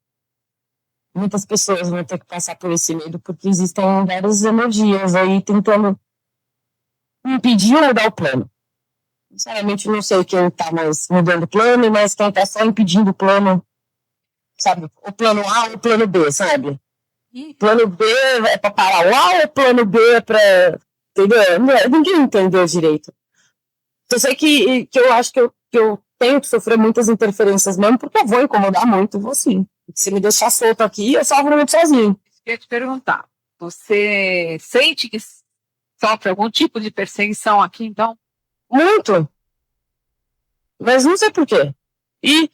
Muitas pessoas vão ter que passar por esse medo porque existem várias energias aí tentando impedir ou mudar o plano. Sinceramente, não sei quem está mais mudando o plano, mas quem está só impedindo o plano, sabe? O plano A ou o plano B, sabe? Plano B é para parar o A ou o plano B é para. Entendeu? Ninguém entendeu direito. Eu sei que eu acho que eu tenho que sofrer muitas interferências mesmo, porque eu vou incomodar muito, vou sim. Se me deixar solto aqui, eu salvo muito sozinho. Eu ia te perguntar, você sente que sofre algum tipo de perseguição aqui, então? Muito. Mas não sei por quê. E,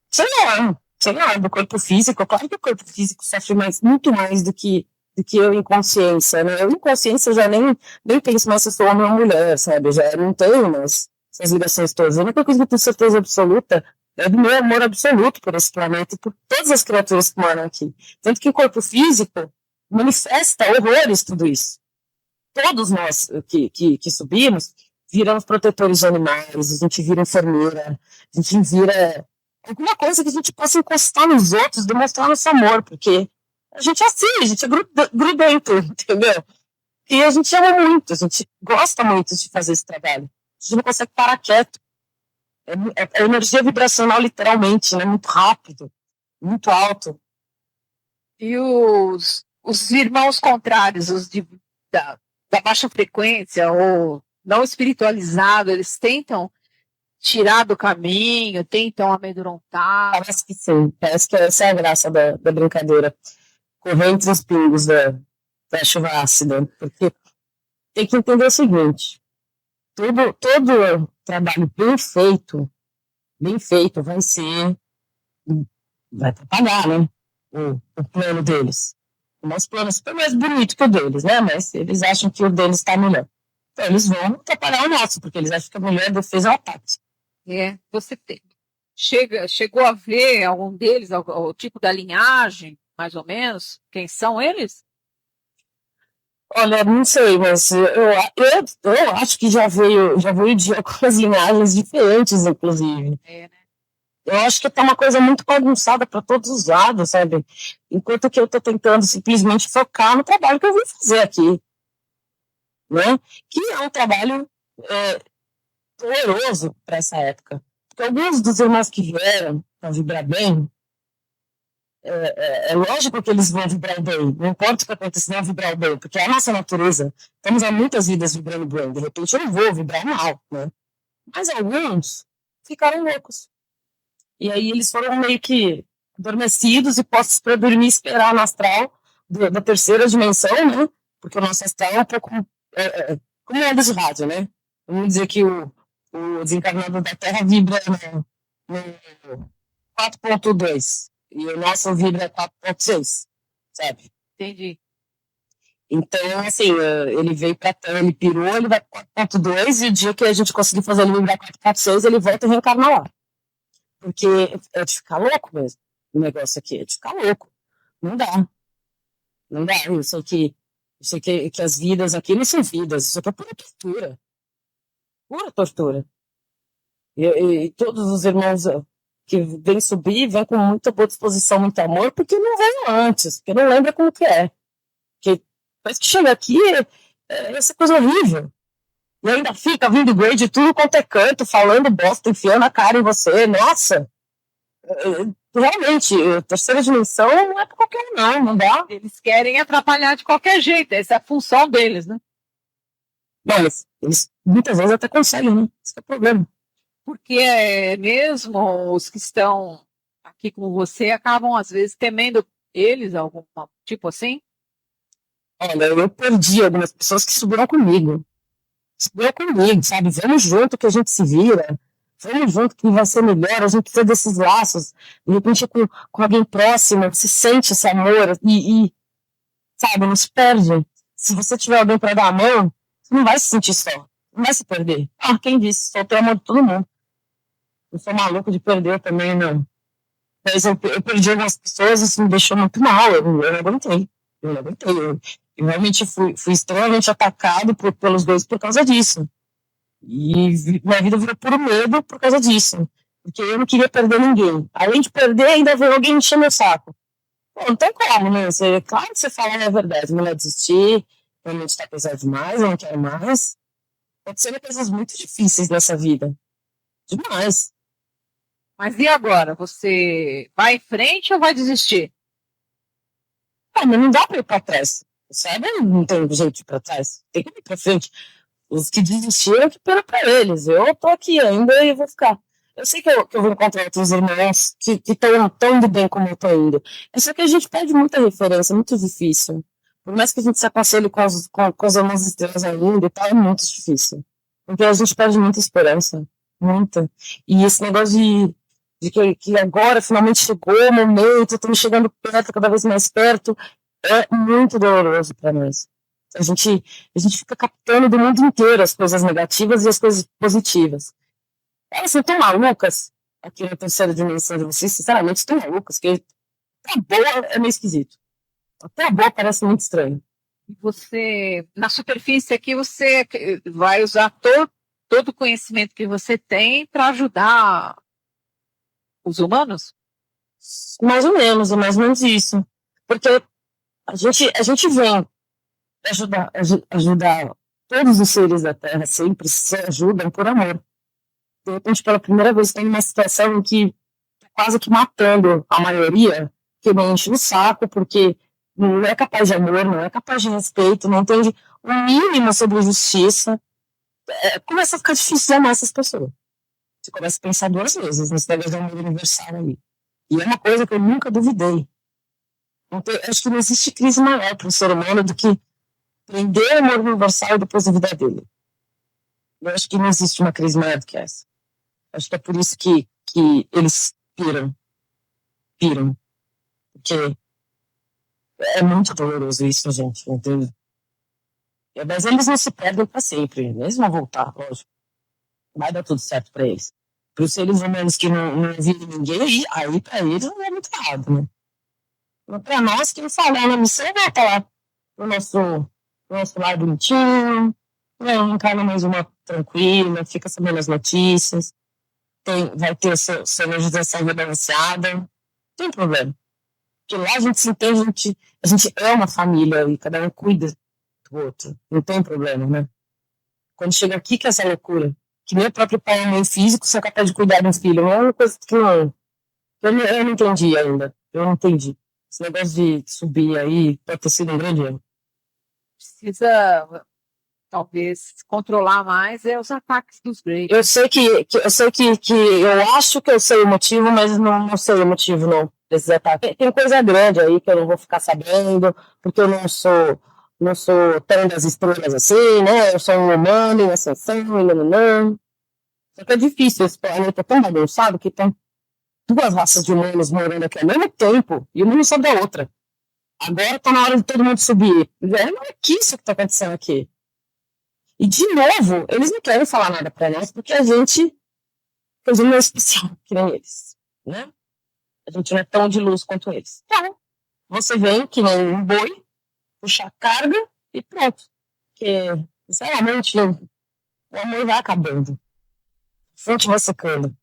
sei lá, do corpo físico, claro que o corpo físico sofre muito mais do que eu em consciência, né? Eu em consciência já nem penso mais se eu sou homem ou mulher, sabe? Já não tenho mais essas ligações todas. A única coisa que eu tenho certeza absoluta É do meu amor absoluto por esse planeta e por todas as criaturas que moram aqui. Tanto que o corpo físico manifesta horrores tudo isso. Todos nós que subimos viramos protetores de animais, a gente vira enfermeira, a gente vira alguma coisa que a gente possa encostar nos outros, demonstrar nosso amor, porque a gente é assim, a gente é grudento, entendeu? E a gente ama muito, a gente gosta muito de fazer esse trabalho. A gente não consegue parar quieto. É energia vibracional, literalmente, né? Muito rápido, muito alto. E os irmãos contrários, da baixa frequência ou não espiritualizado, eles tentam tirar do caminho, tentam amedrontar. Parece que sim, parece que essa é a graça da brincadeira. Correr entre os pingos da chuva ácida, porque tem que entender o seguinte, todo trabalho bem feito vai atrapalhar, né, o plano deles. O nosso plano é super mais bonito que o deles, né, mas eles acham que o deles está melhor. Então eles vão atrapalhar o nosso, porque eles acham que a melhor defesa é o ataque. Você chegou a ver algum deles, o tipo da linhagem, mais ou menos? Quem são eles? Olha, não sei, mas eu acho que já veio de algumas linhagens diferentes, inclusive. Né? Eu acho que tá uma coisa muito bagunçada para todos os lados, sabe? Enquanto que eu tô tentando simplesmente focar no trabalho que eu vim fazer aqui, né? Que é um trabalho doloroso para essa época. Porque alguns dos irmãos que vieram para vibrar bem, é lógico que eles vão vibrar bem, não importa o que aconteça, vão vibrar bem, porque é a nossa natureza. Estamos há muitas vidas vibrando bem, de repente eu não vou vibrar mal, né? Mas alguns ficaram loucos. E aí eles foram meio que adormecidos e postos para dormir e esperar no astral da terceira dimensão, né? Porque o nosso astral é um pouco como ondas de rádio, né? Vamos dizer que o desencarnado da Terra vibra no 4.2 e o nosso vibra 4.6, sabe? Entendi. Então, assim, ele veio pra Terra, ele pirou, ele vai para 4.2 e o dia que a gente conseguir fazer ele vibrar 4.6, ele volta e reencarna lá. Porque é de ficar louco mesmo. O negócio aqui é de ficar louco. Não dá. Não dá. Eu sei que as vidas aqui não são vidas. Isso aqui é pura tortura. Pura tortura. E todos os irmãos que vêm subir, vêm com muita boa disposição, muito amor, porque não veio antes, porque não lembra como que é. Porque depois que chega aqui, essa coisa horrível. E ainda fica vindo grade tudo quanto é canto, falando bosta, enfiando a cara em você. Nossa! Realmente, a terceira dimensão não é pra qualquer um, não dá. Eles querem atrapalhar de qualquer jeito, essa é a função deles, né? Mas eles muitas vezes até conseguem, né? Esse é o problema. Porque mesmo os que estão aqui com você acabam, às vezes, temendo eles, algum tipo assim? Olha, eu perdi algumas pessoas que subiram comigo. Sabe? Vamos junto que a gente se vira. Vamos junto que vai ser melhor. A gente precisa desses laços. De repente, com alguém próximo, você sente esse amor e sabe, não se perde. Se você tiver alguém para dar a mão, você não vai se sentir só. Não vai se perder. Ah, quem disse? Só tem amor de todo mundo. Eu sou maluco de perder também, não. Mas eu perdi algumas pessoas e isso me deixou muito mal. Eu não aguentei. Eu realmente fui extremamente atacado pelos dois por causa disso. E minha vida virou puro medo por causa disso. Porque eu não queria perder ninguém. Além de perder, ainda veio alguém encher meu saco. Pô, não tem como, né? Claro que você fala a verdade, não vai desistir, realmente está pesado demais, eu não quero mais. Pode ser coisas muito difíceis nessa vida. Demais. Mas e agora? Você vai em frente ou vai desistir? Ah, mas não dá para ir para trás. Sabe? Não tem jeito de ir para trás. Tem que ir para frente. Os que desistiram, que pena para eles. Eu tô aqui ainda e vou ficar. Eu sei que eu vou encontrar outros irmãos que estão tão indo bem como eu tô indo. É só que a gente perde muita referência, é muito difícil. Por mais que a gente se aconselhe com os irmãos estrelas ainda e tal, é muito difícil. Porque a gente perde muita esperança. Muita. E esse negócio de que agora finalmente chegou o momento, estamos chegando perto, cada vez mais perto, é muito doloroso para nós. A gente fica captando do mundo inteiro as coisas negativas e as coisas positivas. Elas são tão malucas aqui na terceira dimensão de vocês, sinceramente, estão malucos, porque até a boa é meio esquisito. Até a boa parece muito estranho. Você, na superfície aqui, você vai usar todo o conhecimento que você tem para ajudar os humanos? Mais ou menos, é mais ou menos isso. Porque a gente vem ajudar todos os seres da Terra, sempre se ajudam por amor. De repente, pela primeira vez, tem uma situação em que tá quase que matando a maioria, que não enche o saco, porque não é capaz de amor, não é capaz de respeito, não entende o mínimo sobre justiça. Começa a ficar difícil de amar essas pessoas. Você começa a pensar duas vezes nesse negócio do amor universal aí. E é uma coisa que eu nunca duvidei. Então, acho que não existe crise maior para o ser humano do que prender o amor universal depois da vida dele. Eu acho que não existe uma crise maior do que essa. Acho que é por isso que eles piram. Porque é muito doloroso isso, gente, entende? Mas eles não se perdem para sempre. Eles vão voltar, lógico. Vai dar tudo certo para eles. Para os seres humanos que não viram ninguém, aí para eles não é muito errado, né? Mas para nós que não falhar na missão, volta lá pro nosso lar bonitinho, encarna mais uma tranquila, fica sabendo as notícias, vai ter sua legislação balanceada, não tem problema. Porque lá a gente se entende, a gente ama a família e cada um cuida do outro, não tem problema, né? Quando chega aqui que é essa loucura, que nem o próprio pai e mãe físico são capazes de cuidar de um filho, é uma coisa que eu não entendi ainda, eu não entendi. Esse negócio de subir aí pode ter sido um grande erro. Precisa, talvez, controlar mais os ataques dos Greys. Eu sei que eu acho que eu sei o motivo, mas não sei o motivo, não, desses ataques. Tem coisa grande aí que eu não vou ficar sabendo, porque eu não sou tão das estrelas assim, né? Eu sou um humano em ascensão, não. Só que é difícil, esse planeta é tão bagunçado que tem duas raças de humanos morando aqui ao mesmo tempo, e uma não sabe da outra. Agora tá na hora de todo mundo subir. Não é que isso que tá acontecendo aqui. E, de novo, eles não querem falar nada pra nós, porque a gente não é especial, que nem eles, né? A gente não é tão de luz quanto eles. Então, você vem que nem um boi, puxa a carga e pronto. Porque, sinceramente, o amor vai acabando. A fonte vai secando.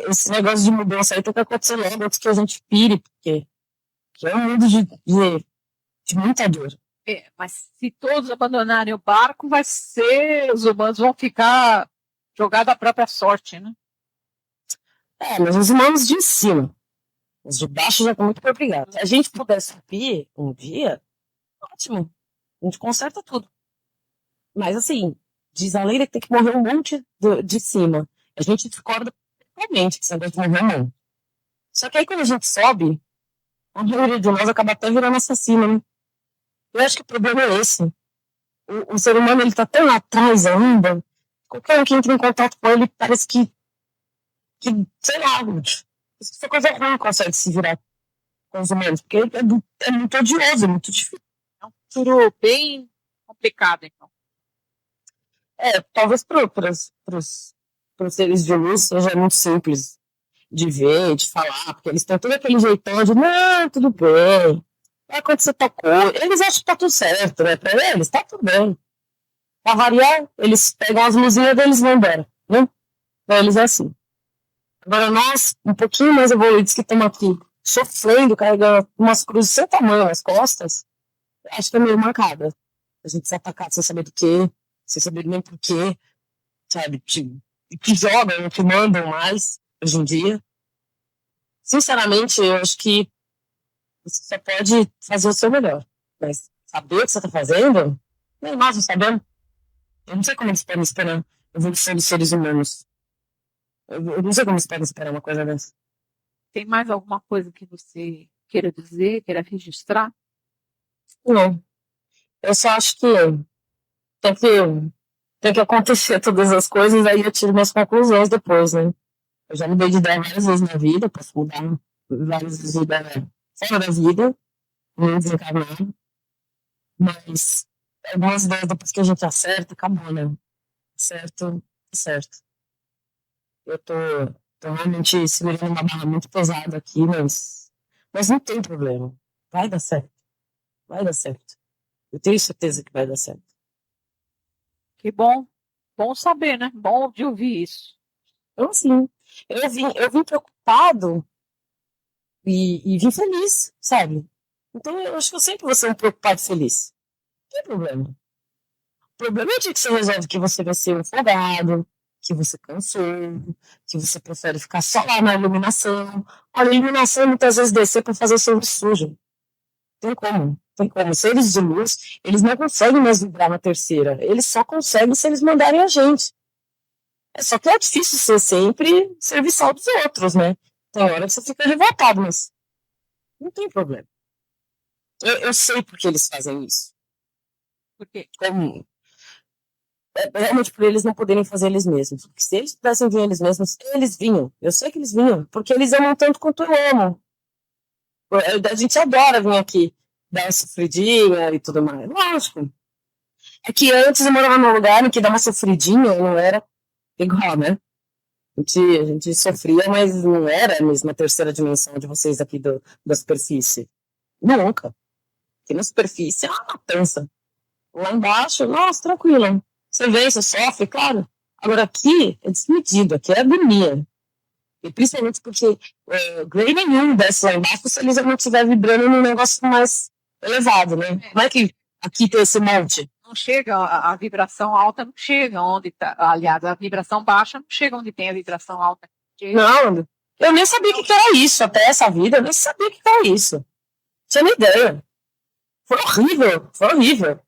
Esse negócio de mudança aí tem que acontecer logo antes que a gente pire, porque é um mundo de muita dor. Mas se todos abandonarem o barco, os humanos vão ficar jogados à própria sorte, né? Mas os humanos de cima, os de baixo já estão muito obrigados. Se a gente puder subir um dia, ótimo. A gente conserta tudo. Mas assim, diz a lei que tem que morrer um monte de cima. A gente discorda totalmente que você deve morrer um monte. Só que aí quando a gente sobe, a maioria de nós acaba até virando assassino, né? Eu acho que o problema é esse. O ser humano, ele tá tão lá atrás ainda, qualquer um que entra em contato com ele parece que sei lá, essa coisa ruim consegue se virar com os humanos, porque é muito odioso, é muito difícil. É um futuro bem complicado, então. Talvez para os seres de luz seja muito simples de ver, de falar, porque eles têm todo aquele jeitão de, não, tudo bem, vai acontecer tal coisa. Eles acham que tá tudo certo, né? Para eles, tá tudo bem. Para variar, eles pegam as luzinhas deles e vão embora, né? Para eles é assim. Agora nós, um pouquinho mais evoluídos que estamos aqui, sofrendo, carregando umas cruzes sem tamanho nas costas, acho que é meio marcada. A gente ser atacado sem saber do quê, sem saber nem por quê, sabe? Que jogam, que mandam mais, hoje em dia. Sinceramente, eu acho que você só pode fazer o seu melhor. Mas saber o que você está fazendo, nem nós não sabemos. Eu não sei como eles podem esperar a evolução dos seres humanos. Eu não sei como eles podem esperar uma coisa dessa. Tem mais alguma coisa que você queira dizer, queira registrar? Não. Eu só acho que tem que acontecer todas as coisas, aí eu tiro minhas conclusões depois, né? Eu já mudei de ideia várias vezes na vida, posso mudar várias vezes de ideia fora da vida, não desencarnar, mas algumas ideias depois que a gente acerta, acabou, né? Certo, certo. Eu tô Tô realmente segurando uma barra muito pesada aqui, mas não tem problema. Vai dar certo. Vai dar certo. Eu tenho certeza que vai dar certo. Que bom. Bom saber, né? Bom de ouvir isso. Então, assim, eu vim preocupado e vim feliz, sabe? Então, eu acho que eu sempre vou ser um preocupado feliz. Não tem problema. O problema é o dia que você resolve que você vai ser um folgado, que você cansou, que você prefere ficar só lá na iluminação. Olha, a iluminação muitas vezes descer para fazer serviço sujo. Tem como, tem como. Seres de luz, eles não conseguem mais vibrar na terceira. Eles só conseguem se eles mandarem a gente. É só que é difícil ser sempre serviçal dos outros, né? Tem hora que você fica revoltado, mas não tem problema. Eu sei por que eles fazem isso. Por quê? Como, realmente por eles não poderem fazer eles mesmos. Porque se eles pudessem vir eles mesmos, eles vinham. Eu sei que eles vinham, porque eles amam tanto quanto eu amo. A gente adora vir aqui dar uma sofridinha e tudo mais. Lógico. É que antes eu morava num lugar em que dar uma sofridinha não era igual, né? A gente sofria, mas não era a mesma terceira dimensão de vocês aqui da superfície. Nunca. Aqui na superfície é uma matança. Lá embaixo, nossa, tranquilo. Você vê, você sofre, claro. Agora aqui é desmedido, aqui é agonia. E principalmente porque grey nenhum desce lá embaixo se eles não estiver vibrando num negócio mais elevado, né? Como é que aqui tem esse monte? Não chega, a vibração alta não chega onde está. Aliás, a vibração baixa não chega onde tem a vibração alta. Não, eu nem sabia o que era isso até essa vida, eu nem sabia o que era isso. Não tinha nem ideia. Foi horrível, foi horrível.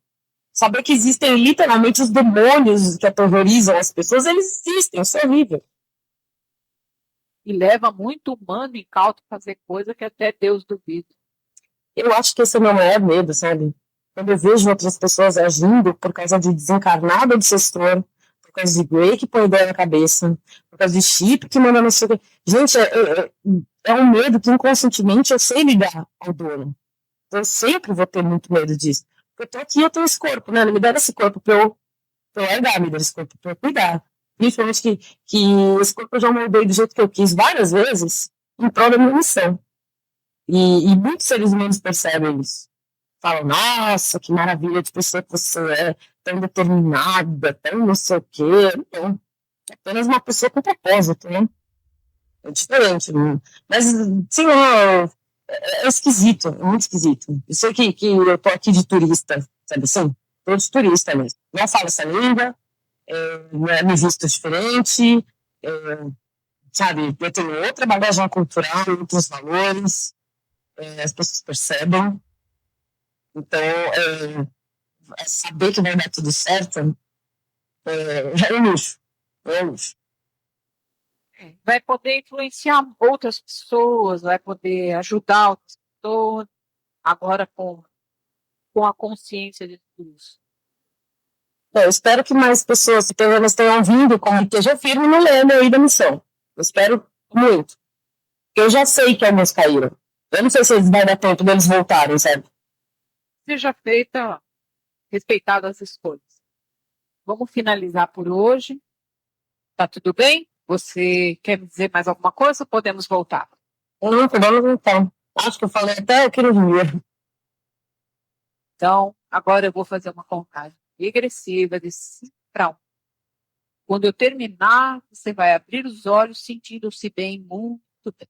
Saber que existem literalmente os demônios que aterrorizam as pessoas, eles existem, isso é horrível. E leva muito humano incauto fazer coisa que até Deus duvida. Eu acho que esse é o meu maior medo, sabe? Quando eu vejo outras pessoas agindo por causa de desencarnado obsessor, por causa de Grey que põe ideia na cabeça, por causa de chip que manda não sei o quê. Gente, é um medo que inconscientemente eu sei ligar ao dono. Eu sempre vou ter muito medo disso. Porque eu tô aqui, eu tenho esse corpo, né? Ele me dá esse corpo pra eu largar, me dá esse corpo pra eu cuidar. Principalmente que esse corpo eu já moldei do jeito que eu quis várias vezes em prol da minha missão. E muitos seres humanos percebem isso. Falam, nossa, que maravilha de pessoa que você é, tão determinada, tão não sei o quê. Não, é apenas uma pessoa com propósito, né? É diferente. Né? Mas, sei lá, é esquisito, é muito esquisito. Eu sei que eu tô aqui de turista, sabe assim? Tô de turista mesmo. Não falo essa língua, me visto diferente, é, sabe? Eu tenho outra bagagem cultural, outros valores, as pessoas percebem. Então, saber que vai dar tudo certo é um luxo. É um luxo. Vai poder influenciar outras pessoas, vai poder ajudar outras pessoas, agora com a consciência de tudo isso. Eu espero que mais pessoas que tenham vindo como esteja firme no leme aí da missão. Eu espero muito. Eu já sei que alguns caíram. Eu não sei se vai dar tempo deles voltarem, sabe? Seja feita, respeitadas as escolhas. Vamos finalizar por hoje. Tá tudo bem? Você quer me dizer mais alguma coisa ou podemos voltar? Não, podemos voltar. Acho que eu falei até aqui no Rio. Então, agora eu vou fazer uma contagem regressiva de 5 para 1. Quando eu terminar, você vai abrir os olhos sentindo-se bem, muito bem.